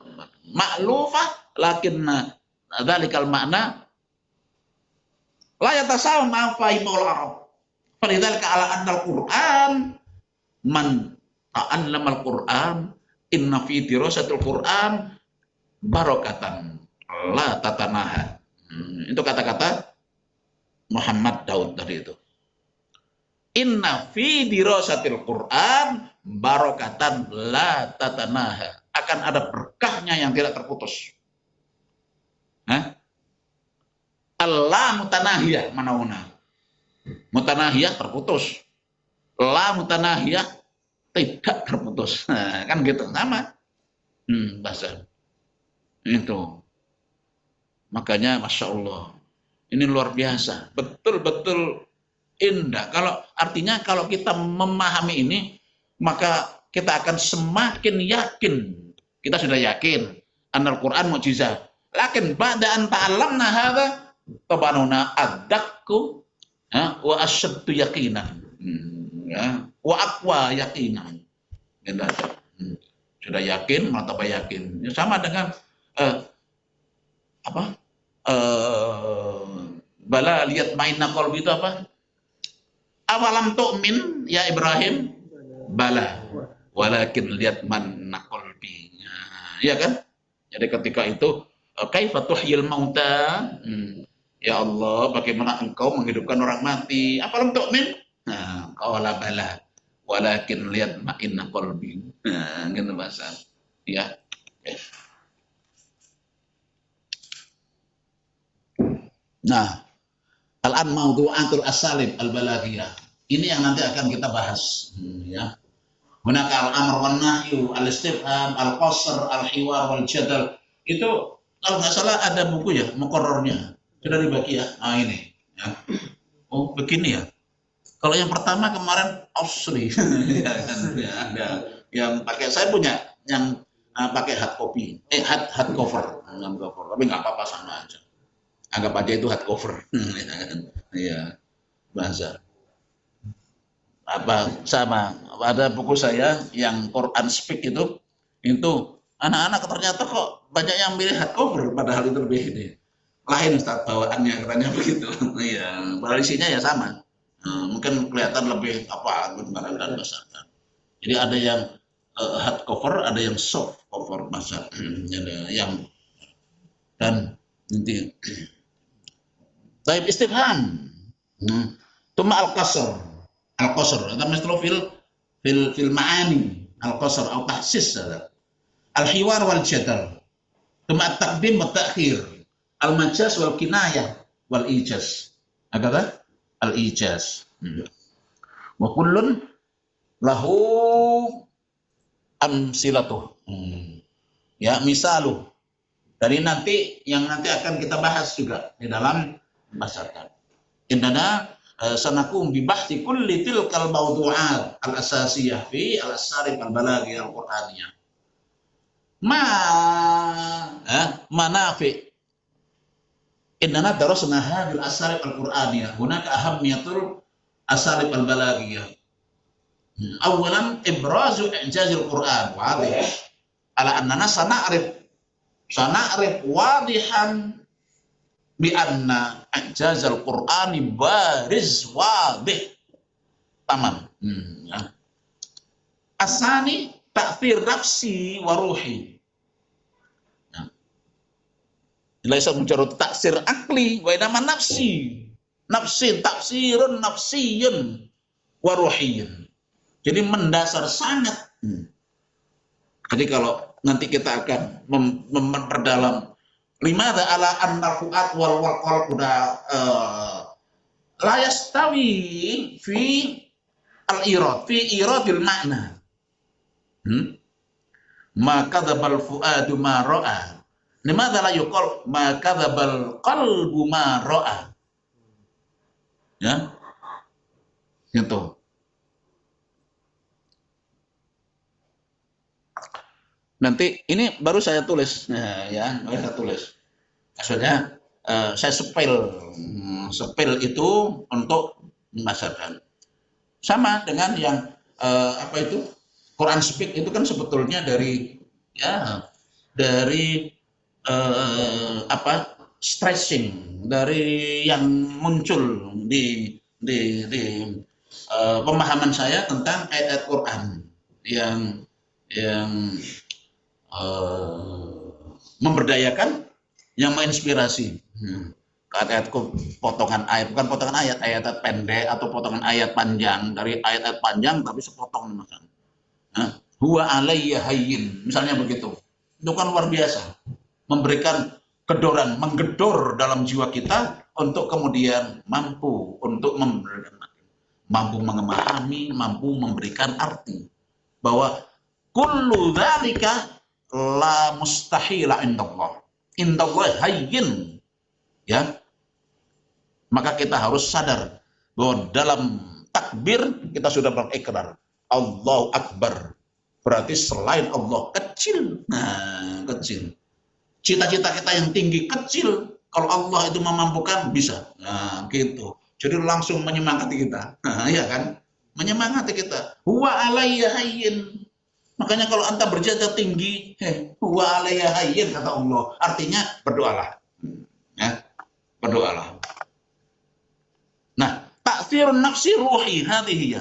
Ma'lufah lakinna dzalikal makna la yatasawun ma fahimul Arab. Falidzalika ala anna al-Qur'an man ta'allama al-Qur'an inna fi dirasatil Qur'an barakatan la tatanaha. Itu kata-kata Muhammad Daud tadi itu. Inna fi dirasatil Qur'an barakatan la tatanaha. Akan ada berkahnya yang tidak terputus. Allah mutanahiyah manauna. Mutanahiyah terputus. La mutanahiyah tidak terputus. Nah, kan gitu sama. Bahasa itu. Makanya Masya Allah. Ini luar biasa. Betul-betul indah. Artinya kalau kita memahami ini, maka kita akan semakin yakin. Kita sudah yakin anal Quran mukjizat. Lakin ba'da an ta'allamna hadza tabanuna addaqu wa asyaddu yaqinan. Wa aqwa yaqinan. Sudah yakin, martabah yakin. Sama dengan bala lihat mainna qalbi itu apa? Awalam tu'min ya Ibrahim? Bala. Walakin lihat manna qalbi. Ya kan? Jadi ketika itu kaifa tuhyil mauta? Ya Allah, bagaimana engkau menghidupkan orang mati? Awalam tu'min? Nah, qala bala. Walakin lihat ma'inna qalbi. Nah, gitu bahasa. Ya. Nah, al-an mawdu'atul asalib al-balaghiyah. Ini yang nanti akan kita bahas, ya. Hunaka al-amr wan nahyu, al-istifham, al-qasr, al-hiwar wal jadal. Itu kalau nggak salah ada buku ya, muqarrarnya. Sudah dibagi ya. Nah, ini, ya. Oh, begini ya. Kalau yang pertama kemarin asli. Ya, ada yang pakai, saya punya yang pakai hard copy. Hard cover, tapi nggak apa-apa, sama aja. Anggap aja itu hard cover. Iya, bahasa. Apa sama ada buku saya yang Quran Speak itu anak-anak ternyata kok banyak yang milih hard cover, padahal itu lebih ini lain Ustaz bawaannya, katanya begitu. Iya, padahal isinya ya sama. Mungkin kelihatan lebih dan besar. Jadi ada yang hard cover, ada yang soft cover masa ada yang dan nanti taib istifham. Tuma al-qasr atau mislu fil ma'ani al-qasr atau tahsis al-hiwar wal jadal. Tuma at-taqdim wa ta'khir al-majaz wal kinayah wal ijaz. Apa? Al-ijaz. Wa kullun lahu amsilatuh. Ya, misaluh. Dari nanti yang nanti akan kita bahas juga di dalam masyarakat. Indana sanakum bi bahthi kulli tilkal mawdu'at al-asasiyah fi al-asarif al-balaghiyah al-Qur'aniyah. Manafi. Indana darasna hadhil asarif al-Qur'aniyah. Hunaka ahammiyatul asarif al-balaghiyah. Awalan ibrazu i'jazil Qur'an wadih. Ala annana sana'rif wadihan bi anna i'jazal Qur'ani bariz wadih. Tamam. Ya. Asani ta'thir nafsi wa ruhi. Laisa mujarrad taksir akli wa inama nafsi. Nafsin tafsirun nafsiyun wa ruhiyyun. Jadi mendasar sangat. Jadi kalau nanti kita akan memperdalam limada ala annal fuad wal qalb la yastawi fi al-irad fi iradil makna. Maka dzabal fuadu ma ra'a. Limada la yuqal ma kadzabal qalbu ma ra'a. Ya. Gitu. Nanti ini baru saya tulis, ya, baru saya tulis. Maksudnya saya sepel itu untuk masyarakat. Sama dengan yang apa itu Quran Speak itu kan sebetulnya dari apa stressing dari yang muncul di pemahaman saya tentang ayat-ayat Quran yang memberdayakan, yang menginspirasi. Ayat potongan ayat, bukan potongan ayat, ayat pendek atau potongan ayat panjang, dari ayat-ayat panjang tapi sepotong misalnya. Huwa alayya hayyin, misalnya begitu. Itu kan luar biasa, memberikan kedoran, menggedor dalam jiwa kita untuk kemudian mampu untuk memahami, mampu memberikan arti bahwa kullu dzalika la mustahila indallah. Indallah hayyin. Ya, maka kita harus sadar bahwa dalam takbir kita sudah berikrar Allahu Akbar, berarti selain Allah kecil. Nah, kecil. Cita-cita kita yang tinggi kecil, kalau Allah itu memampukan bisa. Nah, gitu. Jadi langsung menyemangati kita. Nah, ya kan? Menyemangati kita. Huwa alayya hayyin. Makanya kalau anta berjaya tinggi, huwa alayya hayyin kata Allah. Artinya berdoalah. Ya. Berdoalah. Nah, taksir nafsi ruhi hadhihi ya.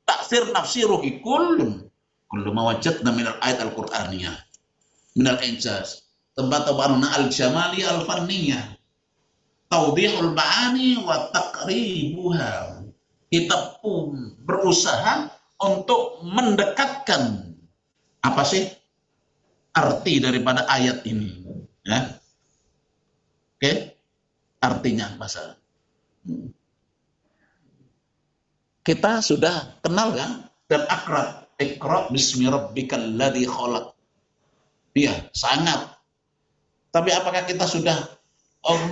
Taksir nafsi ruhi kullu ma wajadna min al-ayat al-Qur'aniyah. Min al-injaz. Tabatana al-jamali al-fanniyah. Tawdihul ma'ani wa taqribuha. Kita pun berusaha untuk mendekatkan apa sih arti daripada ayat ini, ya. Oke? Artinya bahasa. Kita sudah kenal kan dan akrab. Iqra bismi rabbikal ladzi khalaq. Iya, sangat. Tapi apakah kita sudah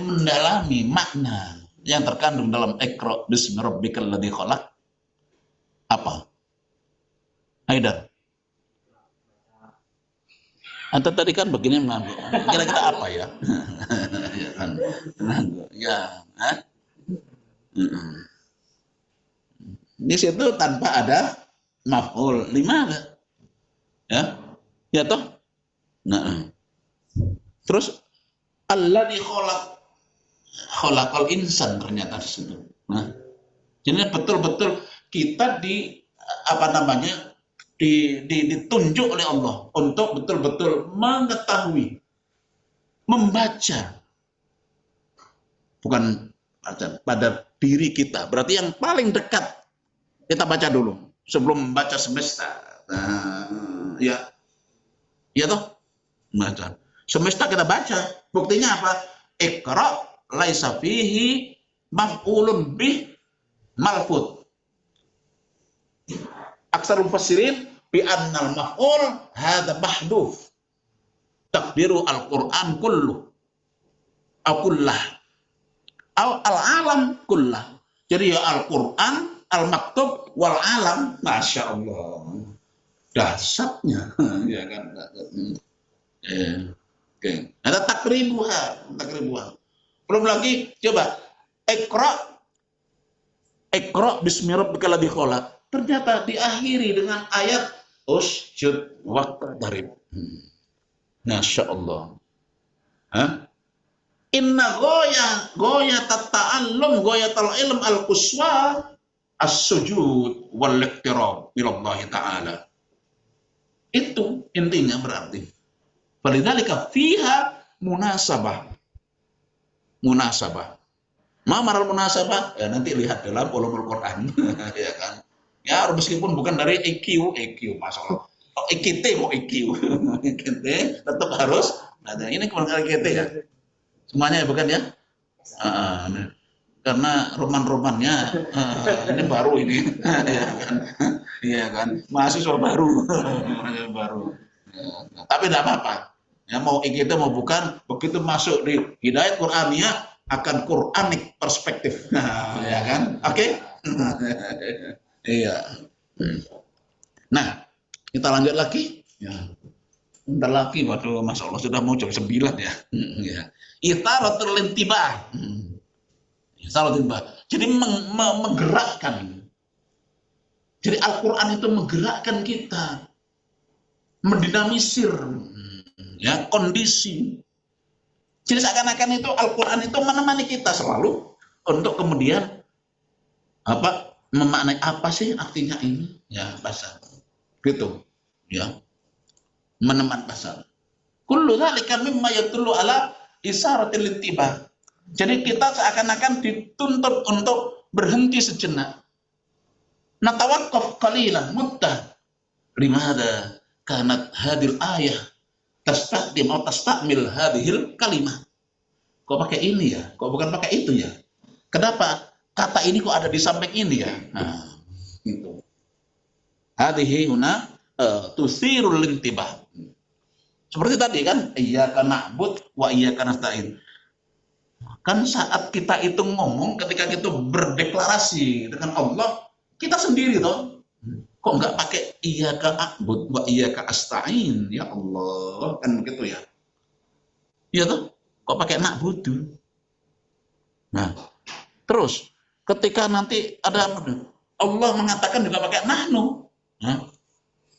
mendalami makna yang terkandung dalam Iqra bismi rabbikal ladzi khalaq? Apa? Haidar. Anda tadi kan begini mengambil. Kira-kira apa ya? Ya kan? Ya. Di situ tanpa ada maf'ul lima, ya, ya toh. Nah, terus alladzi khalaqal insan ternyata di situ. Nah, jadi betul-betul kita ditunjuk oleh Allah untuk betul-betul mengetahui, membaca, bukan pada diri kita. Berarti yang paling dekat kita baca dulu sebelum membaca semesta. Nah, ya toh, baca semesta kita baca. Buktinya apa? Iqra laisa fihi maf'ulun bih malfud. Aksarul mufassirin bi annal maf'ul hadza mahdhuf. Takdiru al-Qur'an kullu aw kullah aw al-alam kullah. Jadi ya Al-Qur'an, al-maktub wal alam. Masya Allah. Dahsyatnya. Ya kan? Oke. Ada takribuha. Belum lagi coba Iqra bismi rabbikal ladzi khalaq. Ternyata diakhiri dengan ayat usjud waqtarib. Masya Allah. Inna goya ta'allum goyatul ilm al-quswa as-sujud wal iqtirab ilallahi ta'ala. Itu intinya berarti. Falidzalika fiha munasabah. Ma maral munasabah? Ya nanti lihat dalam ulumul Quran. Ya kan? Ya meskipun bukan dari EQ masalah. EKT mau EQ. EKT tetap harus ada. Ini kemudian EKT ya. Semuanya bukan ya? Karena roman-romannya ini baru ini. Iya kan? Mahasiswa baru. Tapi tidak apa-apa. Ya, mau EKT mau bukan, begitu masuk di Hidayat Qur'aniyah akan Qur'anik perspektif. Ya kan? Oke? Iya. Nah, kita lanjut lagi. Ya. Bentar lagi, waduh, Masya Allah sudah mau jam 9 ya. Ya. Itharatul intibah. Itharatul intibah. Jadi menggerakkan. Jadi Al-Quran itu menggerakkan kita, mendinamisir ya kondisi. Jadi seakan-akan itu Al-Quran itu menemani kita selalu untuk kemudian memaknai apa sih artinya ini ya pasal gitu ya, meneman pasal. Kullu dzalika mimma yadullu ala isaratil ittibah. Jadi kita seakan-akan dituntut untuk berhenti sejenak. Natawaqqaf qalilan muddah. Limada kanat hadil ayah tastaqdim atau tastakmil hadhil kalimah. Kok pakai ini ya? Kok bukan pakai itu ya? Kenapa kata ini kok ada di samping ini ya? Nah, gitu. Hadhihi huna tusirul intibah. Seperti tadi kan, iyyaka na'bud wa iyyaka nasta'in. Kan saat kita itu ngomong, ketika kita berdeklarasi dengan Allah, kita sendiri toh. Kok nggak pakai iyyaka na'bud wa iyyaka asta'in, ya Allah, kan begitu ya. Iya toh? Kok pakai na'budu? Nah, terus ketika nanti ada Allah mengatakan juga pakai nahnu. Nah,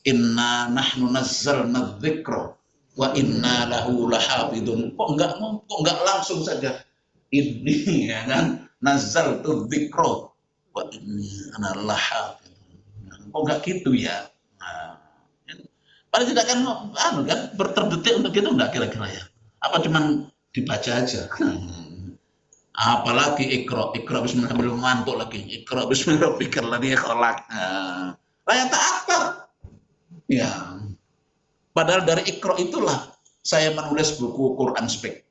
inna nahnu nazzalna dzikra wa inna lahu lahafidun. Kok enggak langsung saja ini ya kan, nazzaltu dzikra wa inna lahafidun. Kok enggak gitu ya? Nah, paling tidak kan berterdetik untuk gitu enggak kira-kira ya? Apa cuman dibaca aja? Apalagi ikra bismillah, belum ngantuk lagi. Ikra bismillah pikir lagi kholak. Layak ta'akhir. Ya. Padahal dari Iqra itulah saya menulis buku Quran Speak.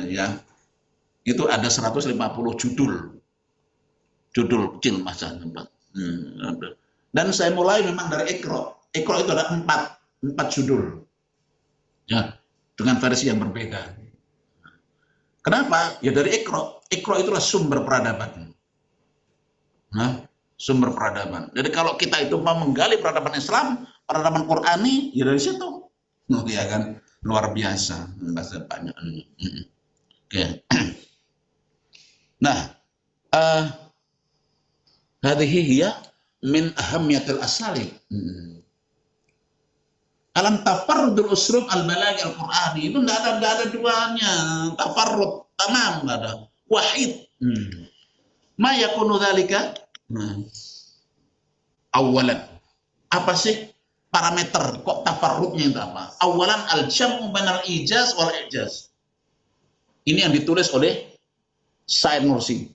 Ya. Itu ada 150 judul. Judul kecil masa tempat. Dan saya mulai memang dari Iqra. Iqra itu ada 4 judul. Ya, dengan versi yang berbeda. Kenapa? Ya dari Iqra. Iqra itulah sumber peradaban. Nah, sumber peradaban. Jadi kalau kita itu mau menggali peradaban Islam, peradaban Qurani, ya dari situ. Ya kan, luar biasa. Bahasa banyak. Oke. Nah, hadhihi hiya min ahammiyatil asali. Alam tafarrudul usrub al-balaghi al-Qur'ani itu enggak ada duanya. Tafarrud tamam, enggak ada. Wahid. Ma yakunu dzalika? Awalan. Apa sih parameter kok tafarrudnya itu apa? Awalan al-jam'u bainal ijaz wal ijaz. Ini yang ditulis oleh Said Nursi.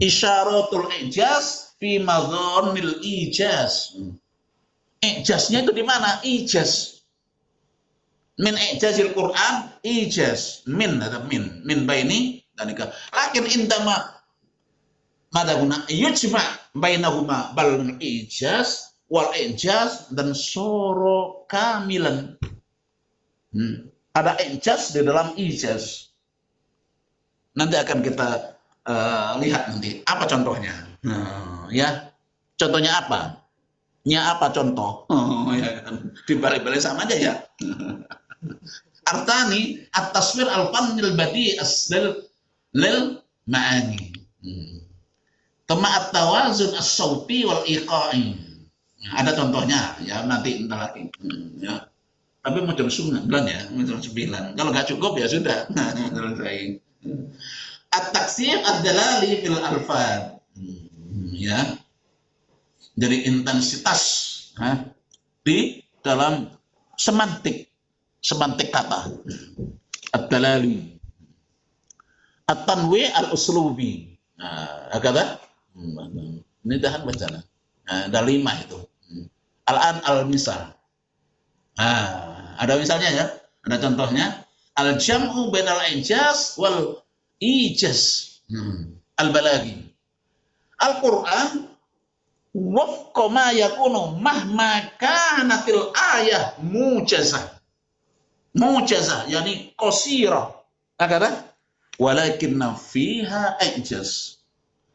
Isyaratul ijaz fi madhanil ijaz. Ijaznya itu di mana? Ijaz. Min ijazil Quran, ijaz. Min baini dalika. Lakin indama madaguna yujma bainahuma bal ijaz wal ijaz dan soro kamilan. Ada ijaz di dalam ijaz. Nanti akan kita lihat nanti apa contohnya. Ya, contohnya apa? Nya apa contoh? Ya kan? Dibalik-balik sama aja ya. Artani at-taswir al-fannil badi asdal lil ma'ani. Tama at-tawazun as-sauti wal iqa'i. Ada contohnya ya, nanti entar lagi. Ya. Tapi mau jam 9 ya, jam 9. Kalau nggak cukup ya sudah. Selesai. At-taksir ad-dalali fil alfad. Ya. Jadi intensitas di dalam semantik kata. Ad-dalali. At-tanwi al-uslubi. Kata ini dah baca. Ada 5 itu. Al-an al-misal. Ada misalnya ya, ada contohnya. Al-jam'u bainal ijaz wal ijaz. Al-balaghi. Al-Qur'an wafqa ma yakunu mahma kanatil ayah mujazah. Mujazah yani qasira. Kata walakinna fiha ijaz.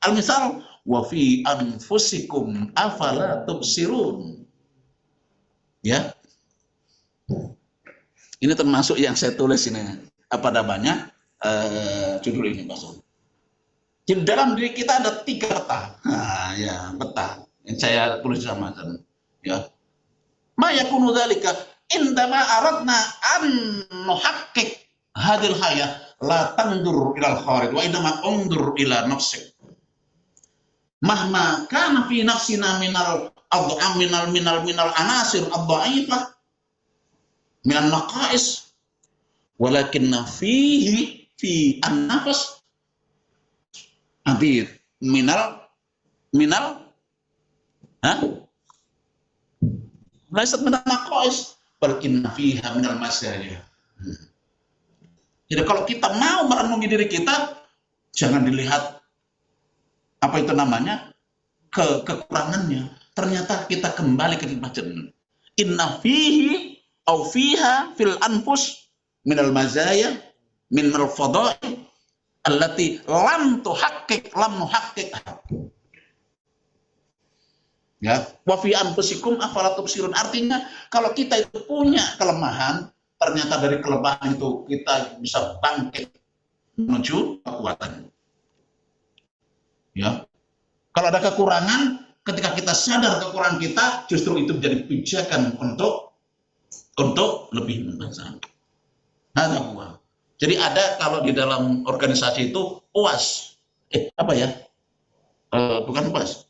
Al-misal wa fi anfusikum afala tubsirun. Ya. Ini termasuk yang saya tulis ini. Apa namanya? Judul ini maksud. Jadi dalam diri kita ada 3 peta. Nah, ya, peta. Yang saya tulis sama kan. Ya. Ma yakunu dzalika indama aradna an nuhaqqiq hadil hayah la tandur ilal kharij wa indama undur ila nafsik. Mahma kana fi nafsina minal adham minal anasir ad-dha'ifah minan naqais walakinna fihi fi an-nafs adid minal laisat minal naqais bal inna fiha minal masaya. Jadi kalau kita mau merenungi diri kita, jangan dilihat apa itu namanya kekurangannya. Ternyata kita kembali ke badan. Inna fihi au fiha fil anfus minal mazaya minal fada'i allati lam nuhaqqiq. Ya, wa fi anfusikum afala tubsirun. Artinya kalau kita itu punya kelemahan, ternyata dari kelemahan itu kita bisa bangkit menuju kekuatan. Ya. Kalau ada kekurangan, ketika kita sadar kekurangan kita, justru itu menjadi pijakan untuk lebih membesar. Nah, jadi ada kalau di dalam organisasi itu UAS. Apa ya? Bukan UAS.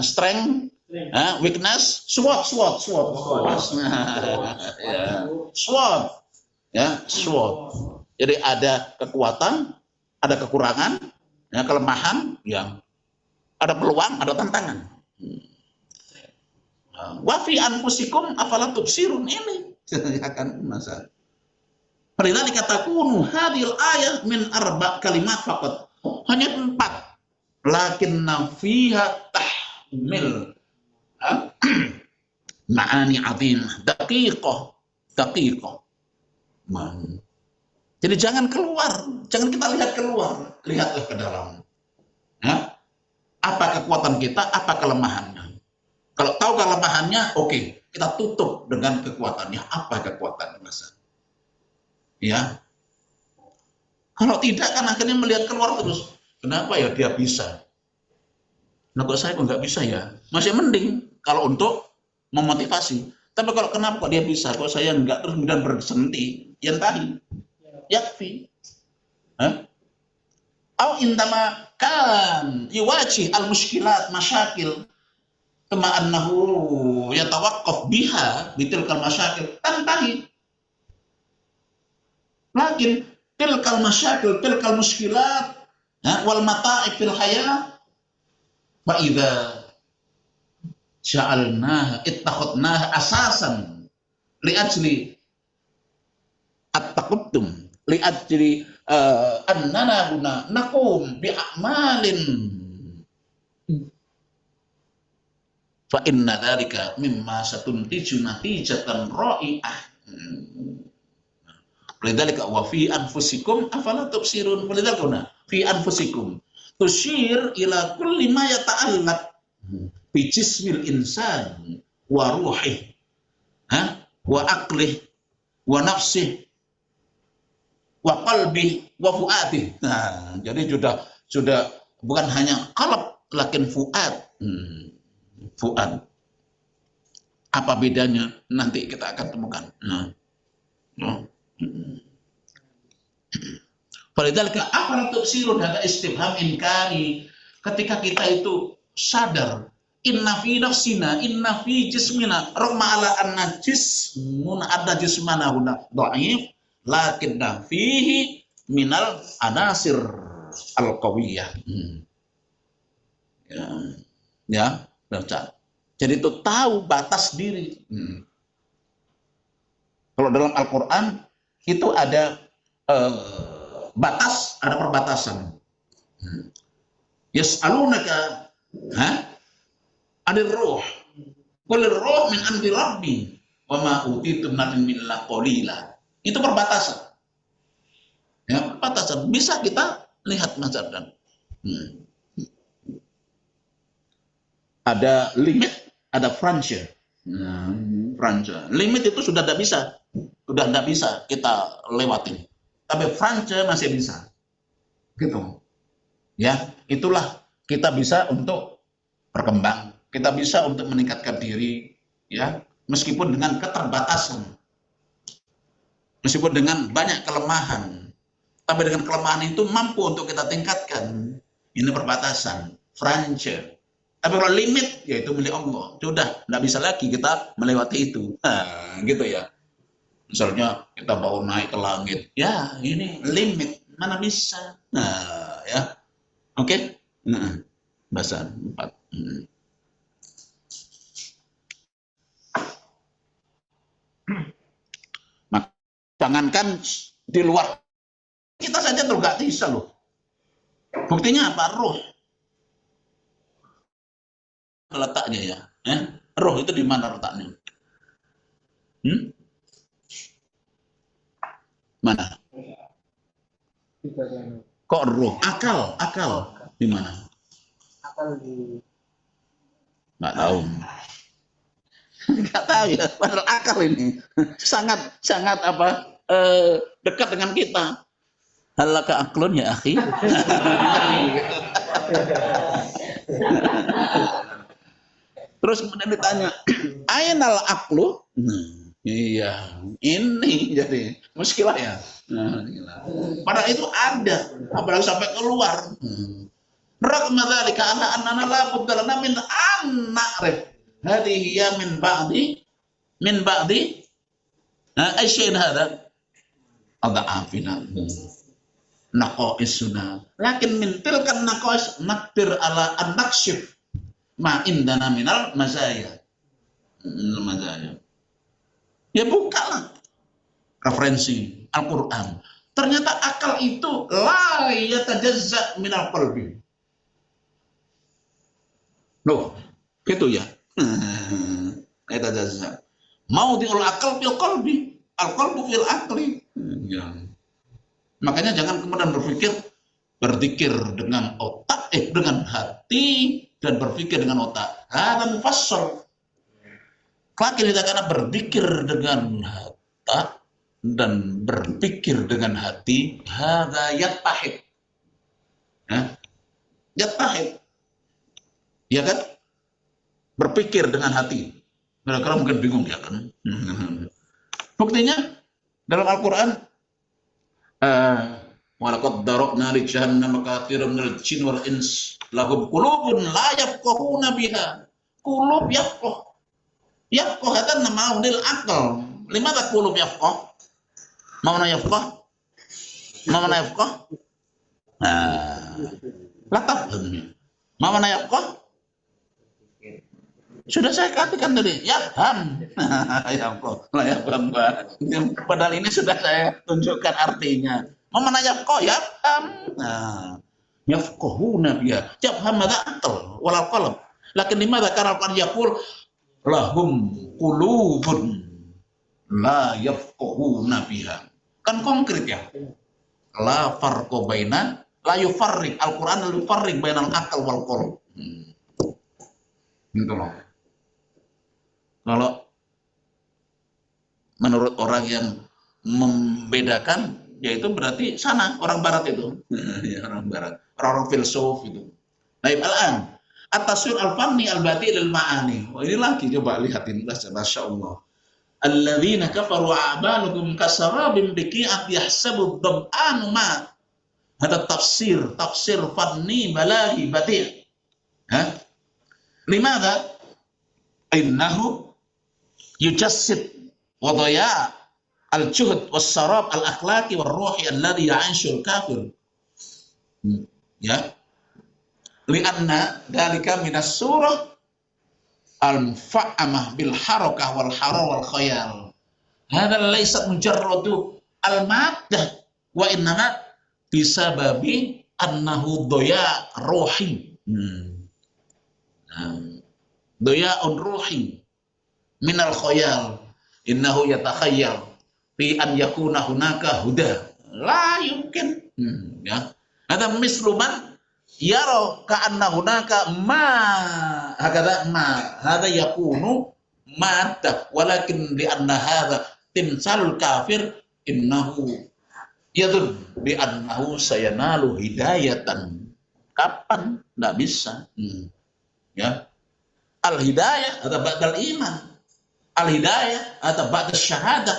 Strength, weakness, SWOT. SWOT. Jadi ada kekuatan, ada kekurangan, ya, kelemahan, yang ada peluang, ada tantangan. Wa fi anfusikum afala tubsirun, ini akan masalah. Padahal dikatakan hadil ayat min arba kalimat faqat. Hanya 4. Lakinna fiha tahmil ma'ani azimah daqiqah. Jadi jangan kita lihat keluar, lihatlah ke dalam. Ya? Apa kekuatan kita, apa kelemahannya. Kalau tahu kelemahannya, oke, kita tutup dengan kekuatannya. Apa kekuatannya, Mas? Ya. Kalau tidak kan akhirnya melihat keluar terus. Kenapa ya dia bisa? Nah, kok saya kok nggak bisa ya? Masih mending kalau untuk memotivasi. Tapi kalau kenapa kok dia bisa, kok saya nggak, terus kemudian berhenti. Yang tadi, yakfi. Au indama kan yuwajih al-mushkilat masyakil kama annahu yatawaqqaf biha bitilkal masyakil tantahi. Lakin tilkal masyakil, tilkal muskilat, wal mata'ib fil hayat, wa idza ja'alnaha ittakhadnaha asasan li ajli at-taqaddum, li ajli annana huna naqum bi a'malin fa inna dzalika mimma satuntiju natijatan ra'i'ah. Lidzalika wa fi anfusikum afala tubsirun. Lidzalika fi anfusikum tusyir ila kulli ma yata'allaq bi jismil insan wa ruhih, wa aqlih wa nafsih wa qalbih wa fuadih. Nah, jadi sudah bukan hanya qalb lakin fuad. Fuad. Apa bedanya? Nanti kita akan temukan. Falidzalika afala tubsirun, ada istifham inkari. Ketika kita itu sadar, inna fi nafsina, inna fi jismina, ragma ala anna jismuna ada jismana huna dhaif, lakinna fihi minal anasir al-qawiyah. Ya, baca. Jadi itu tahu batas diri. Kalau dalam Al-Quran itu ada batas, ada perbatasan. Yas'alunaka anir ruh. Qul ruh min amri rabbi wa ma utitum min illa qalila. Itu perbatasan. Ya, perbatasan. Bisa kita lihat Mas Ardan. Ada limit, ada frontier. Nah, Franca. Limit itu sudah tidak bisa kita lewatin. Tapi Franca masih bisa. Gitu. Ya, itulah kita bisa untuk berkembang. Kita bisa untuk meningkatkan diri, ya, meskipun dengan keterbatasan. Meskipun dengan banyak kelemahan. Tapi dengan kelemahan itu mampu untuk kita tingkatkan. Ini perbatasan, Franca. Tapi kalau limit, yaitu milik Allah. Sudah, tidak bisa lagi kita melewati itu. Nah, gitu ya. Misalnya kita mau naik ke langit. Ya, ini limit. Mana bisa. Nah, ya. Oke? Nah, bahasa 4. Maka, jangankan di luar. Kita saja tuh nggak bisa loh. Buktinya apa? Ruh. Letaknya ya. Roh itu di mana letaknya? Mana? Kok roh? Akal di mana? Akal di Nggak tahu. Nggak tahu ya. Padahal akal ini sangat apa? Dekat dengan kita. Halaka aklun ya akhi. Terus kemudian ditanya, ainal aklu? Iya, ini jadi muskilah ya. Padahal itu ada, apalagi sampai keluar. Raqma dzalika anna la budda lana min an na'rif hadhihi ya min ba'di asy'in hada adha'afina naqaisuna lakin min tilkan naqais naqdir ala an nakshif ma indana minal mazaya. Ya bukalah referensi Al-Quran. Ternyata akal itu la yatajazza minal qalbi. Loh, gitu ya. Yatajazza. Mau diul akal fil qalbi, al-qalbu fil akli. Ya. Makanya jangan kemudian berzikir dengan otak, dengan hati dan berpikir dengan otak. Hada mufassal. Laki kita karena berzikir dengan otak dan berpikir dengan hati, hada yattahid. Yattahid. Ya kan? Berpikir dengan hati. Kira-kira mungkin bingung ya kan? Buktinya dalam Al-Quran, walaqad darabna li jahannama katsiran minal jinni wal ins lahum qulubun la yafqahuna biha. Qulub yafqah. Yafqah hatan ma'unil akal. Limata qulub yafqah? Ma'una yafqah? Ma'una yafqah? La tafham. Ma'una yafqah? Sudah saya katakan tadi, yafham. Yafqah. La yafham. Padahal ini sudah saya tunjukkan artinya. Ma'una yafqah? Yafham. Yafqahuna biha. Yafham madza aql wal qalb. Lakin limadza kana al-Qur'an yaqul lahum qulubun la yafqahuna biha. Kan konkret ya. La farqa baina la yufarriq. Al-Qur'an la yufarriq bainal aqal wal qalb. Gitu loh. Kalau menurut orang yang membedakan, yaitu berarti sana orang barat itu. Ya, orang barat. Orang filsuf itu. Baik, al-an at-taswir al-fanni al-bati' lil-ma'ani. Wah, ini lagi coba lihatin Masya Allah. Alladzina kafaru a'maluhum kasarabin biqi'at yahsabu ad-dam'anu ma. Ada tafsir fanni balahi bati'. Limadha? Innahu yujassid wa dhaya' al-juhd was-sarab al-akhlaqi war-ruhi alladhi ya'ishu al-kafir. Ya. Lianna dalika minas surah al-mufa'amah bil harakah wal harar wal khayal. Hadha laysa mujarradu al-maddah wa innama bisababi annahu doya ruhi. Doya'un ruhi minal khayal. Innahu yatakhayyal fi an yakuna hunaka huda. La yumkin. Ya. Hadha misluman yaro ka'anna hunaka ma hakadha ma hadha yakunu maddah, walakin li anna hadha timsalul kafir innahu yadun bi annahu sayanalu hidayatan. Kapan? Nggak bisa. Ya. Al hidayah atau ba'dal iman. Al hidayah atau ba'dal syahadah.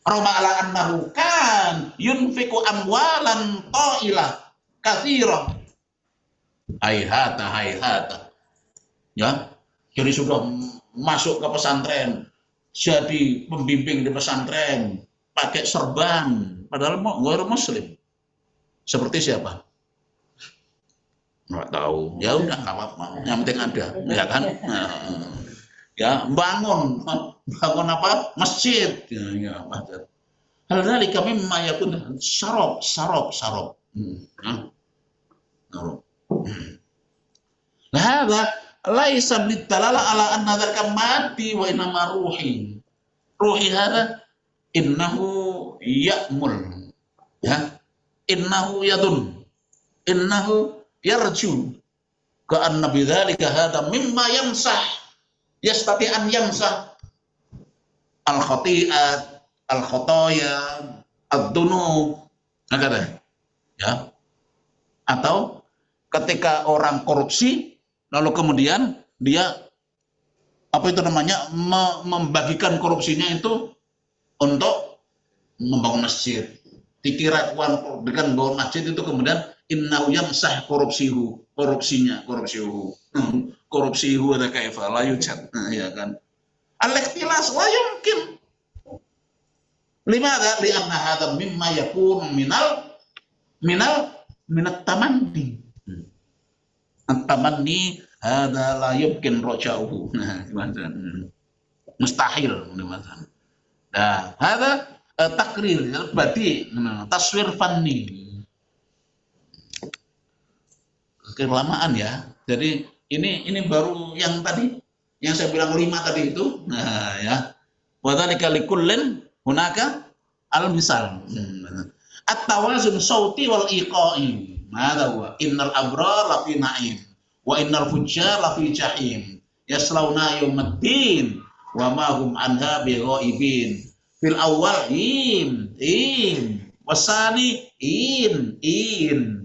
Roma ala annahu kan yunfiku amwalan ta'ilah katsirah. Hayhata. Ya. Jadi sudah masuk ke pesantren, jadi pembimbing di pesantren, pakai serban, padahal nggak muslim. Seperti siapa? Nggak tahu. Ya udah nggak apa-apa. Yang penting ada, ya kan? Ya bangun apa? Masjid. Ya, masjid. Hal dari kami mayakun sarok. Nah, ada laisa bidalala ala anna dzalika mati wa inama ruhi. Ruhi hada innahu ya'mul. Ya. Innahu yadun. Innahu yarju. Ka'anna bidzalika hada mimma yamsah. Yastati an yamsah al-khati'at, al-khotoya, ad-dunub. Ya. Atau ketika orang korupsi lalu kemudian dia membagikan korupsinya itu untuk membangun masjid. Dikira dengan bangun masjid itu kemudian innahu yamsah korupsihu ada kaifa la yujad, ya kan. Al-ikhtilas la yumkin. Limadha? Li'anna hadha mimma yakun minat tamanni. At-tamanni hadza la yumkin raja'uhu. Mustahil. Nah, hadza takrir badi, taswir fanni. Kelamaan ya. Jadi ini baru yang tadi yang saya bilang 5 tadi itu. Nah, ya. Wa dzalika likullin hunaka al-misal. At-tawazun sauti wal iqa'i. Mada huwa innal abrar lafi na'im wa innal fujjar lafi jahim yaslauna yawmiddin wa ma hum anha bighaibin. Fil awwal in wasani in.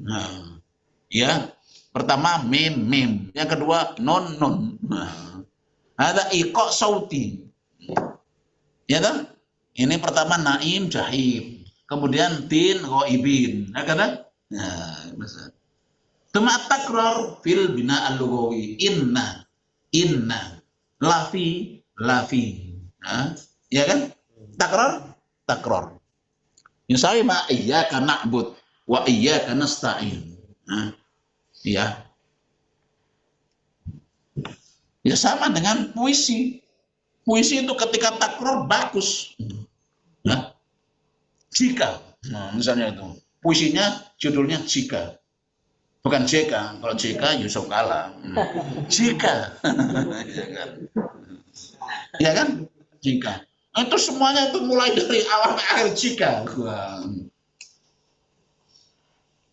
Nah, ya. Pertama mim, yang kedua nun. Nah, ada iqa sauti. Ya kan? Ini pertama naim jahim, kemudian tin ghaibin. Nah, kan? Nah, masa. Tuma takrar fil bina al-lughawi inna lafi. Nah, ya kan? Takrar. Misalnya ma iyyaka na'bud wa iyyaka nasta'in. Nah, ya. Ya sama dengan puisi. Puisi itu ketika takrar bagus. Nah, jika, misalnya itu. Puisinya judulnya Jika. Bukan JK. Kalau JK Yusuf Kala. Jika. Ya kan? Jika. Itu semuanya itu mulai dari awal ke akhir jika.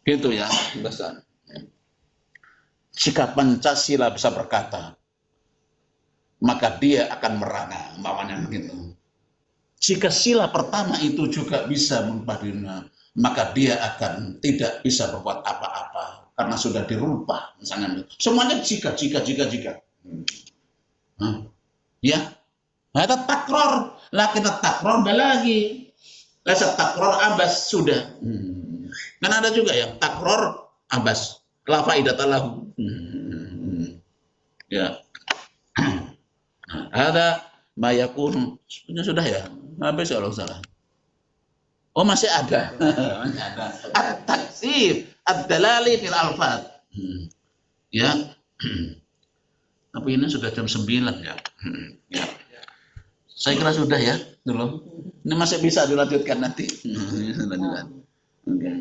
Gitu ya. Jika Pancasila bisa berkata, maka dia akan merana. Umpamanya begitu. Jika sila pertama itu juga bisa mempadinya, maka dia akan tidak bisa berbuat apa-apa karena sudah dirubah misalnya. Semuanya jika. Ya. Nah, itu takror. Lah kita takror lagi. Lah takror abas sudah. Kan ada juga yang takror abas. La faidatalahu. Ya. Ada mayakun. Sudah ya. Habis kalau salah. Oh masih ada. Masih ada. At-taksir, ad-dalali fil alfat. Ya. Tapi ini sudah jam 9 ya. Ya. Saya kira sudah ya dulu. Ini masih bisa dilanjutkan nanti. Okay.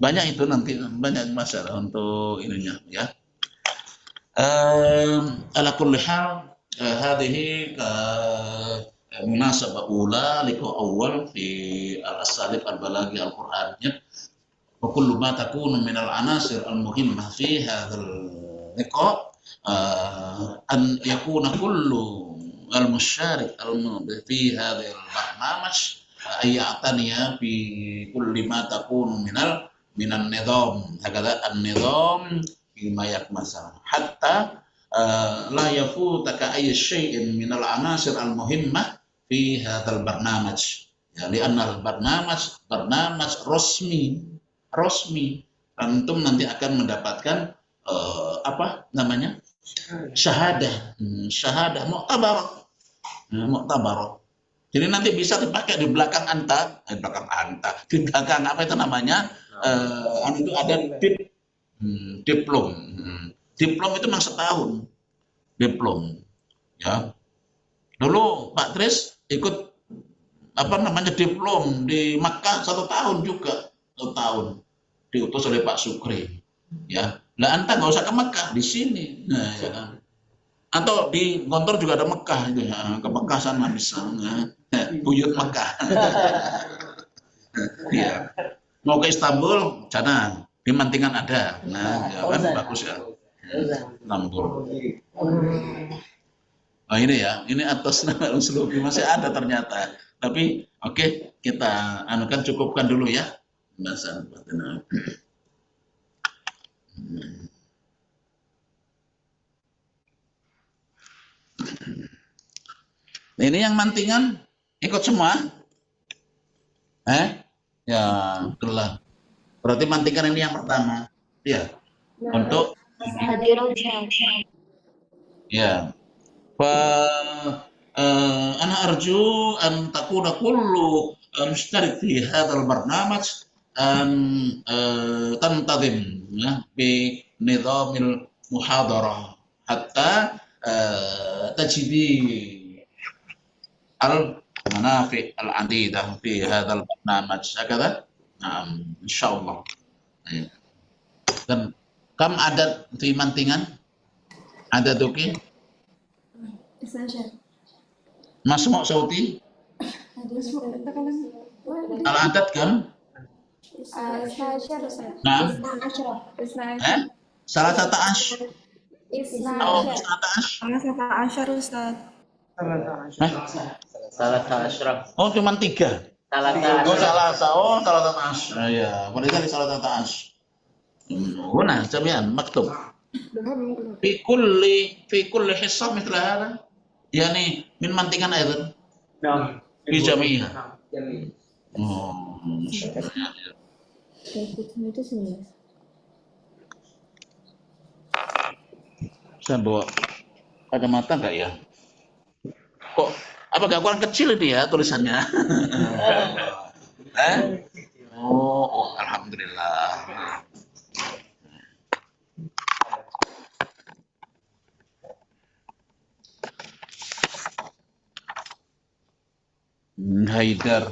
Banyak itu nanti, banyak masalah untuk ininya ya. Ala kulli hal hadhihi munasabah ula liqa awal fi al-asalib al-balaghi al-Qur'aniyah wa kullu ma takunu min al-anasir al-muhimmah fi hadzal liqa أن يكون كل المشارك في هذا البرنامج أن يعتني بكل ما تكون من النظام هكذا النظام فيما يكمل حتى لا يفوتك أي شيء من العناصر المهمة في هذا البرنامج لأن البرنامج resmi antum nanti akan mendapatkan apa namanya syahadah muktabarah. Jadi nanti bisa dipakai di belakang di belakang apa itu namanya itu ada diplom. Diplom itu memang setahun diplom ya. Dulu Pak Tris ikut apa namanya diplom di Makkah 1 tahun juga, 1 tahun diutus oleh Pak Sukri ya. Lah anta nggak usah ke Mekah, di sini nah, ya kan. Atau di Gontor juga ada Mekah itu ya. Ke Mekah sana bisa buyut Mekah ya. Mau ke Istanbul sana di Mantingan ada nah ya kan bagus ya. Lampur. Oh ini ya, ini atas nama Uslubi masih ada ternyata. Tapi oke, kita anukan cukupkan dulu ya. Ini yang Mantingan ikut semua? Ya, itulah. Berarti Mantingan ini yang pertama. Ya. Untuk ya. أنا أرجو أن تكون كل مشترك في هذا البرنامج أن تنتظم بنظام المحاضرة حتى تجدي المنافع العديدة في هذا البرنامج هكذا نعم إن شاء الله. Dan kam adat di Mantingan? Ada Tuki? Masuk Sauti? Al-adat kan? Nah, salah satu ash. Oh, salah satu ash. Salah asyraf. Oh, cuma 3. Salah satu ash. Ya, boleh kali salah satu ash. Huna, jami'an maktub. في كل حصة مثل هذا يعني من Mantingan أيضا في جميعها. Saya bawa kacamata nggak ya? Kok apa gak kurang kecil ini ya tulisannya? Oh, alhamdulillah. Haidar.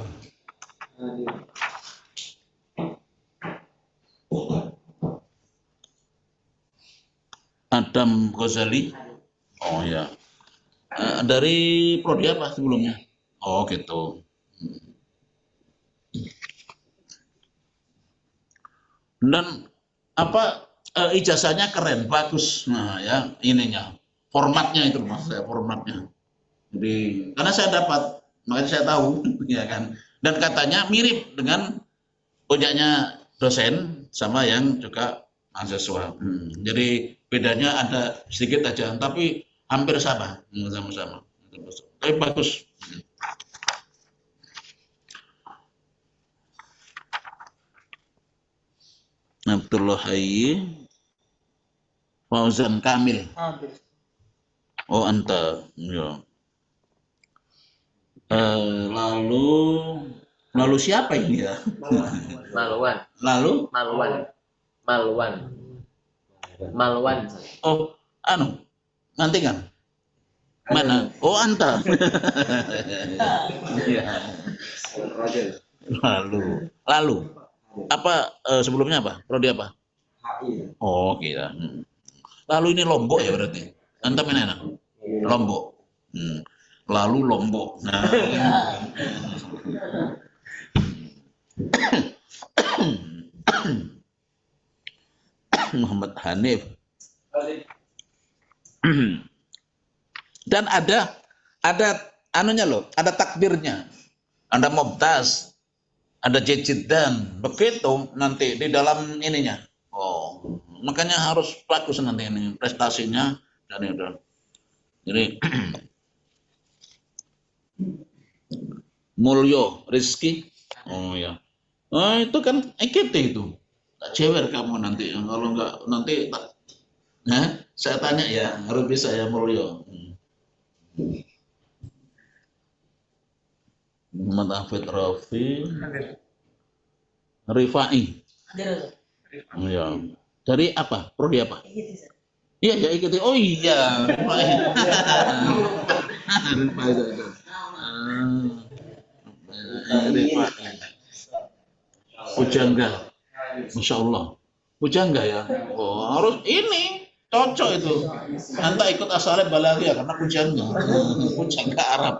Adam Ghazali. Oh ya. Dari prodi apa sebelumnya? Oh gitu. Dan apa ijazahnya keren, bagus. Nah ya ininya. Formatnya itu maksud saya, formatnya. Jadi karena saya dapat makanya saya tahu ya kan, dan katanya mirip dengan punyanya dosen sama yang juga mahasiswa. Jadi bedanya ada sedikit aja tapi hampir sama tapi bagus. Abdullah Hayy Fauzan Kamil. Oh anta ya. Lalu siapa ini ya? Malwan. Oh, Mantingan. Mana? Oh, anta. Lalu. Apa sebelumnya apa? Prodi apa? Oh, kira. Lalu ini Lombok ya berarti. Anta mana? Lombok. Lalu Lombok. Nah. Muhammad Hanif. Dan ada anunya loh, ada takbirnya, ada mubtaz, ada jiddan. Begitu nanti di dalam ininya. Oh, makanya harus bagus nanti ini prestasinya dan itu. Jadi mulyo, rizki. Oh ya. Oh itu kan EKT itu. Tak cewer kamu nanti. Kalau enggak nanti tak. Nah, saya tanya ya, harus bisa ya mulyo. Muhammad Hafid Rafi Rifai. Oh, ya. Dari apa? Prodi apa? Iya ya ikuti. Oh iya. Rifai. Rifai itu. Rifai. Pujangga. Masya Allah. Pujangga ya. Oh harus ini cocok itu. Anda ikut asalnya Balaghah karena pujangga. Pujangga Arab.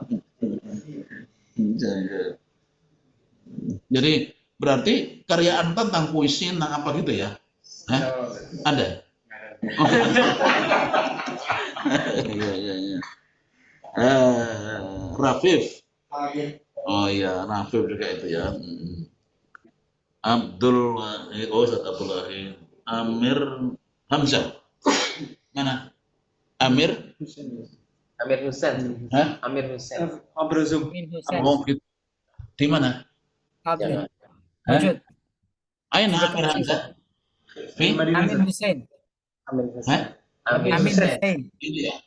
Jadi berarti karya Anda tentang puisi tentang apa gitu ya? Hah? Ada? Oh. Iya. Rafif. Oh iya, Rafif juga itu ya. Abdul Ustaz Abdullahi. Amir Hamzah. Mana? Amir Hussein. Hah? Amir Hussein. Oh, gitu. Di mana? Abdul. Hah? Wujud. Aina Amir Hamzah. Fi? Amir Hussein. Amir Hah? Hussein. Amir Hussein. Ini ya.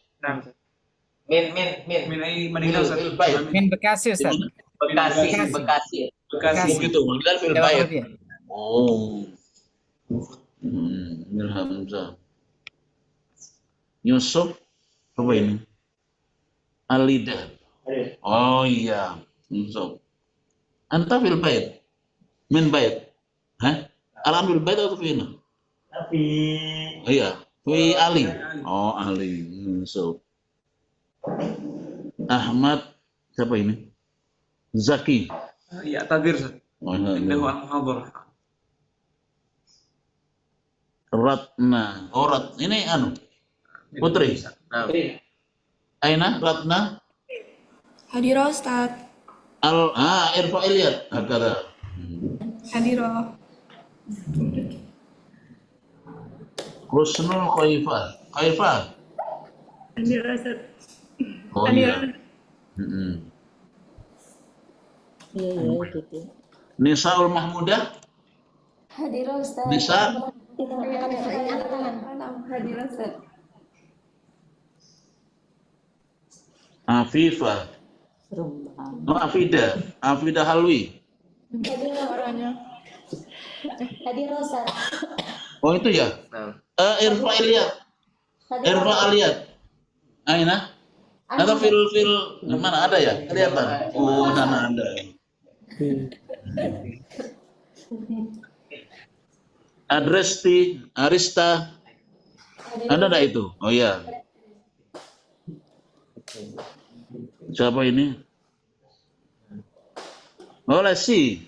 Min. Baik. Min Bekasi, Ustaz. Bekasi. Oh gitu, Magdal fil Jawa bait. Arabia. Oh. Amir Hamzah. Yusuf apa ini? Alida. Oh iya, Yusuf. Anta fil bait. Min bait. Hah? Alam fil bait atau fina? Oh iya, fi Ali. Oh Ali, Yusuf. Ahmad siapa ini? Zaki. Ya, tabir. Oh, iya. Indahu al-muhadharah. Ratna. Oh, ini anu. Putri. Aina Ratna Hadirah Ustaz. Irfa Iliyat hakada. Hadirah. Husnul Khaifah. Hadirah Ustaz. Oh iya. Iya gitu. Nisaul Mahmudah. Hadirah Ustaz. Nisa. Hadirah Ustaz. Afifah. Oh, Afida Halwi. Hadirah orangnya. Hadirah Ustaz. Oh itu ya. Irfa Aliyat. Aina. Atau fil mana ada ya? Kelihatan. Oh, sana ada. Arista. Ada enggak itu? Oh iya. Siapa ini? Oh, Lesi.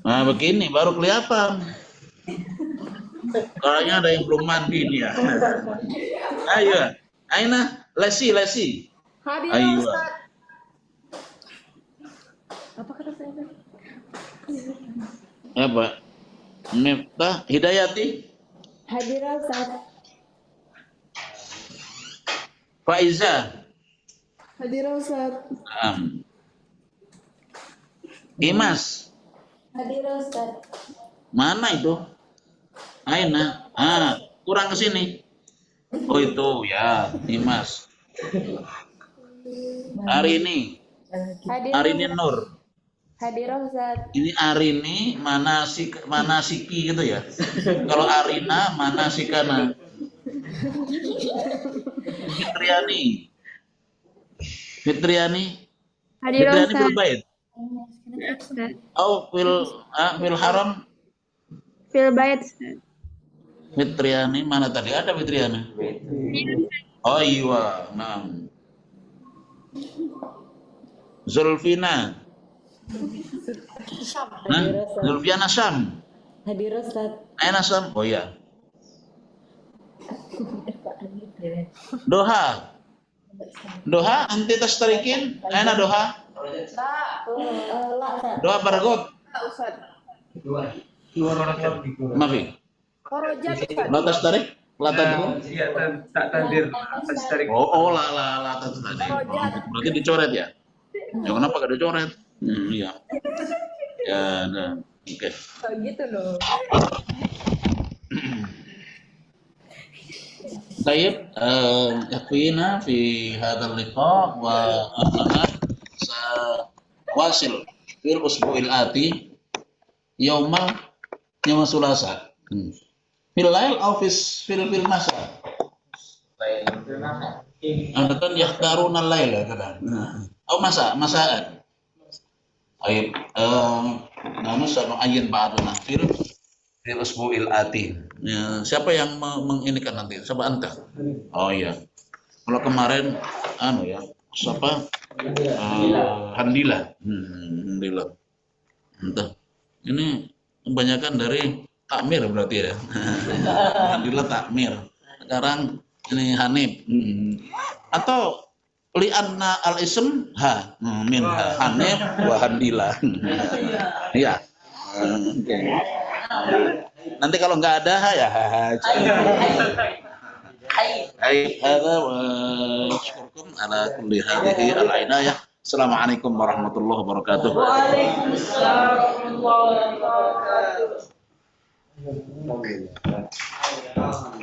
Nah, begini baru kelihatan. Kayaknya ada yang belum mandi nih ya. Ayo, Aina, Lesi. Ayo. Apa kata saya? Apa? Miftah Hidayati. Hadirah Ustaz. Faiza. Hadirah Ustaz. Imas. Hadirah Ustaz. Mana itu? Aina. Kurang ke sini. Oh itu ya, Imas. Arini Nur. Hadirah Ustaz. Ini Arini manasiki gitu ya. Kalau Arina manasikana. Fitriani Hadirah fil bait. Ustaz. Oh fil haram. Fil bait Ustaz. Fitriani mana tadi? Ada Fitriani. Oh iya, nah. Zulfina. Nah, Zulfiana Syam. Hadirah Ustaz. Aina Syam. Oh iya. Doha. Doha anti tastarikin. Aina doha. La Ustaz. Doha baragot. Mafi. La tastarik. La tadrun. Iya, tak tadir. Tadir. Oh, la tastarik. Berarti dicoret ya? Ya kenapa gak dicoret? Iya. Ya, nah. Oke. Gitu loh. طيب يكفينا في هذا اللقاء وأنا سأواصل في الأسبوع الآتي يوم الثلاثاء في الليل أو في المساء عادة يختارون الليل كذا أو مساء طيب نحن سنعين بعضنا في الأسبوع الآتي. Ya, siapa yang menginikan nanti? Siapa anta? Oh iya. Kalau kemarin ya, siapa? Handila. Handila. Entah. Ini kebanyakan dari takmir berarti ya. Handila takmir. Sekarang ini Hanif. Atau li'anna al-ism min Hanif wa Handila. Iya. Nanti kalau nggak ada ya هذا وأشكركم على كل هذه العناية. Assalamualaikum warahmatullahi wabarakatuh. Waalaikumsalam warahmatullahi wabarakatuh.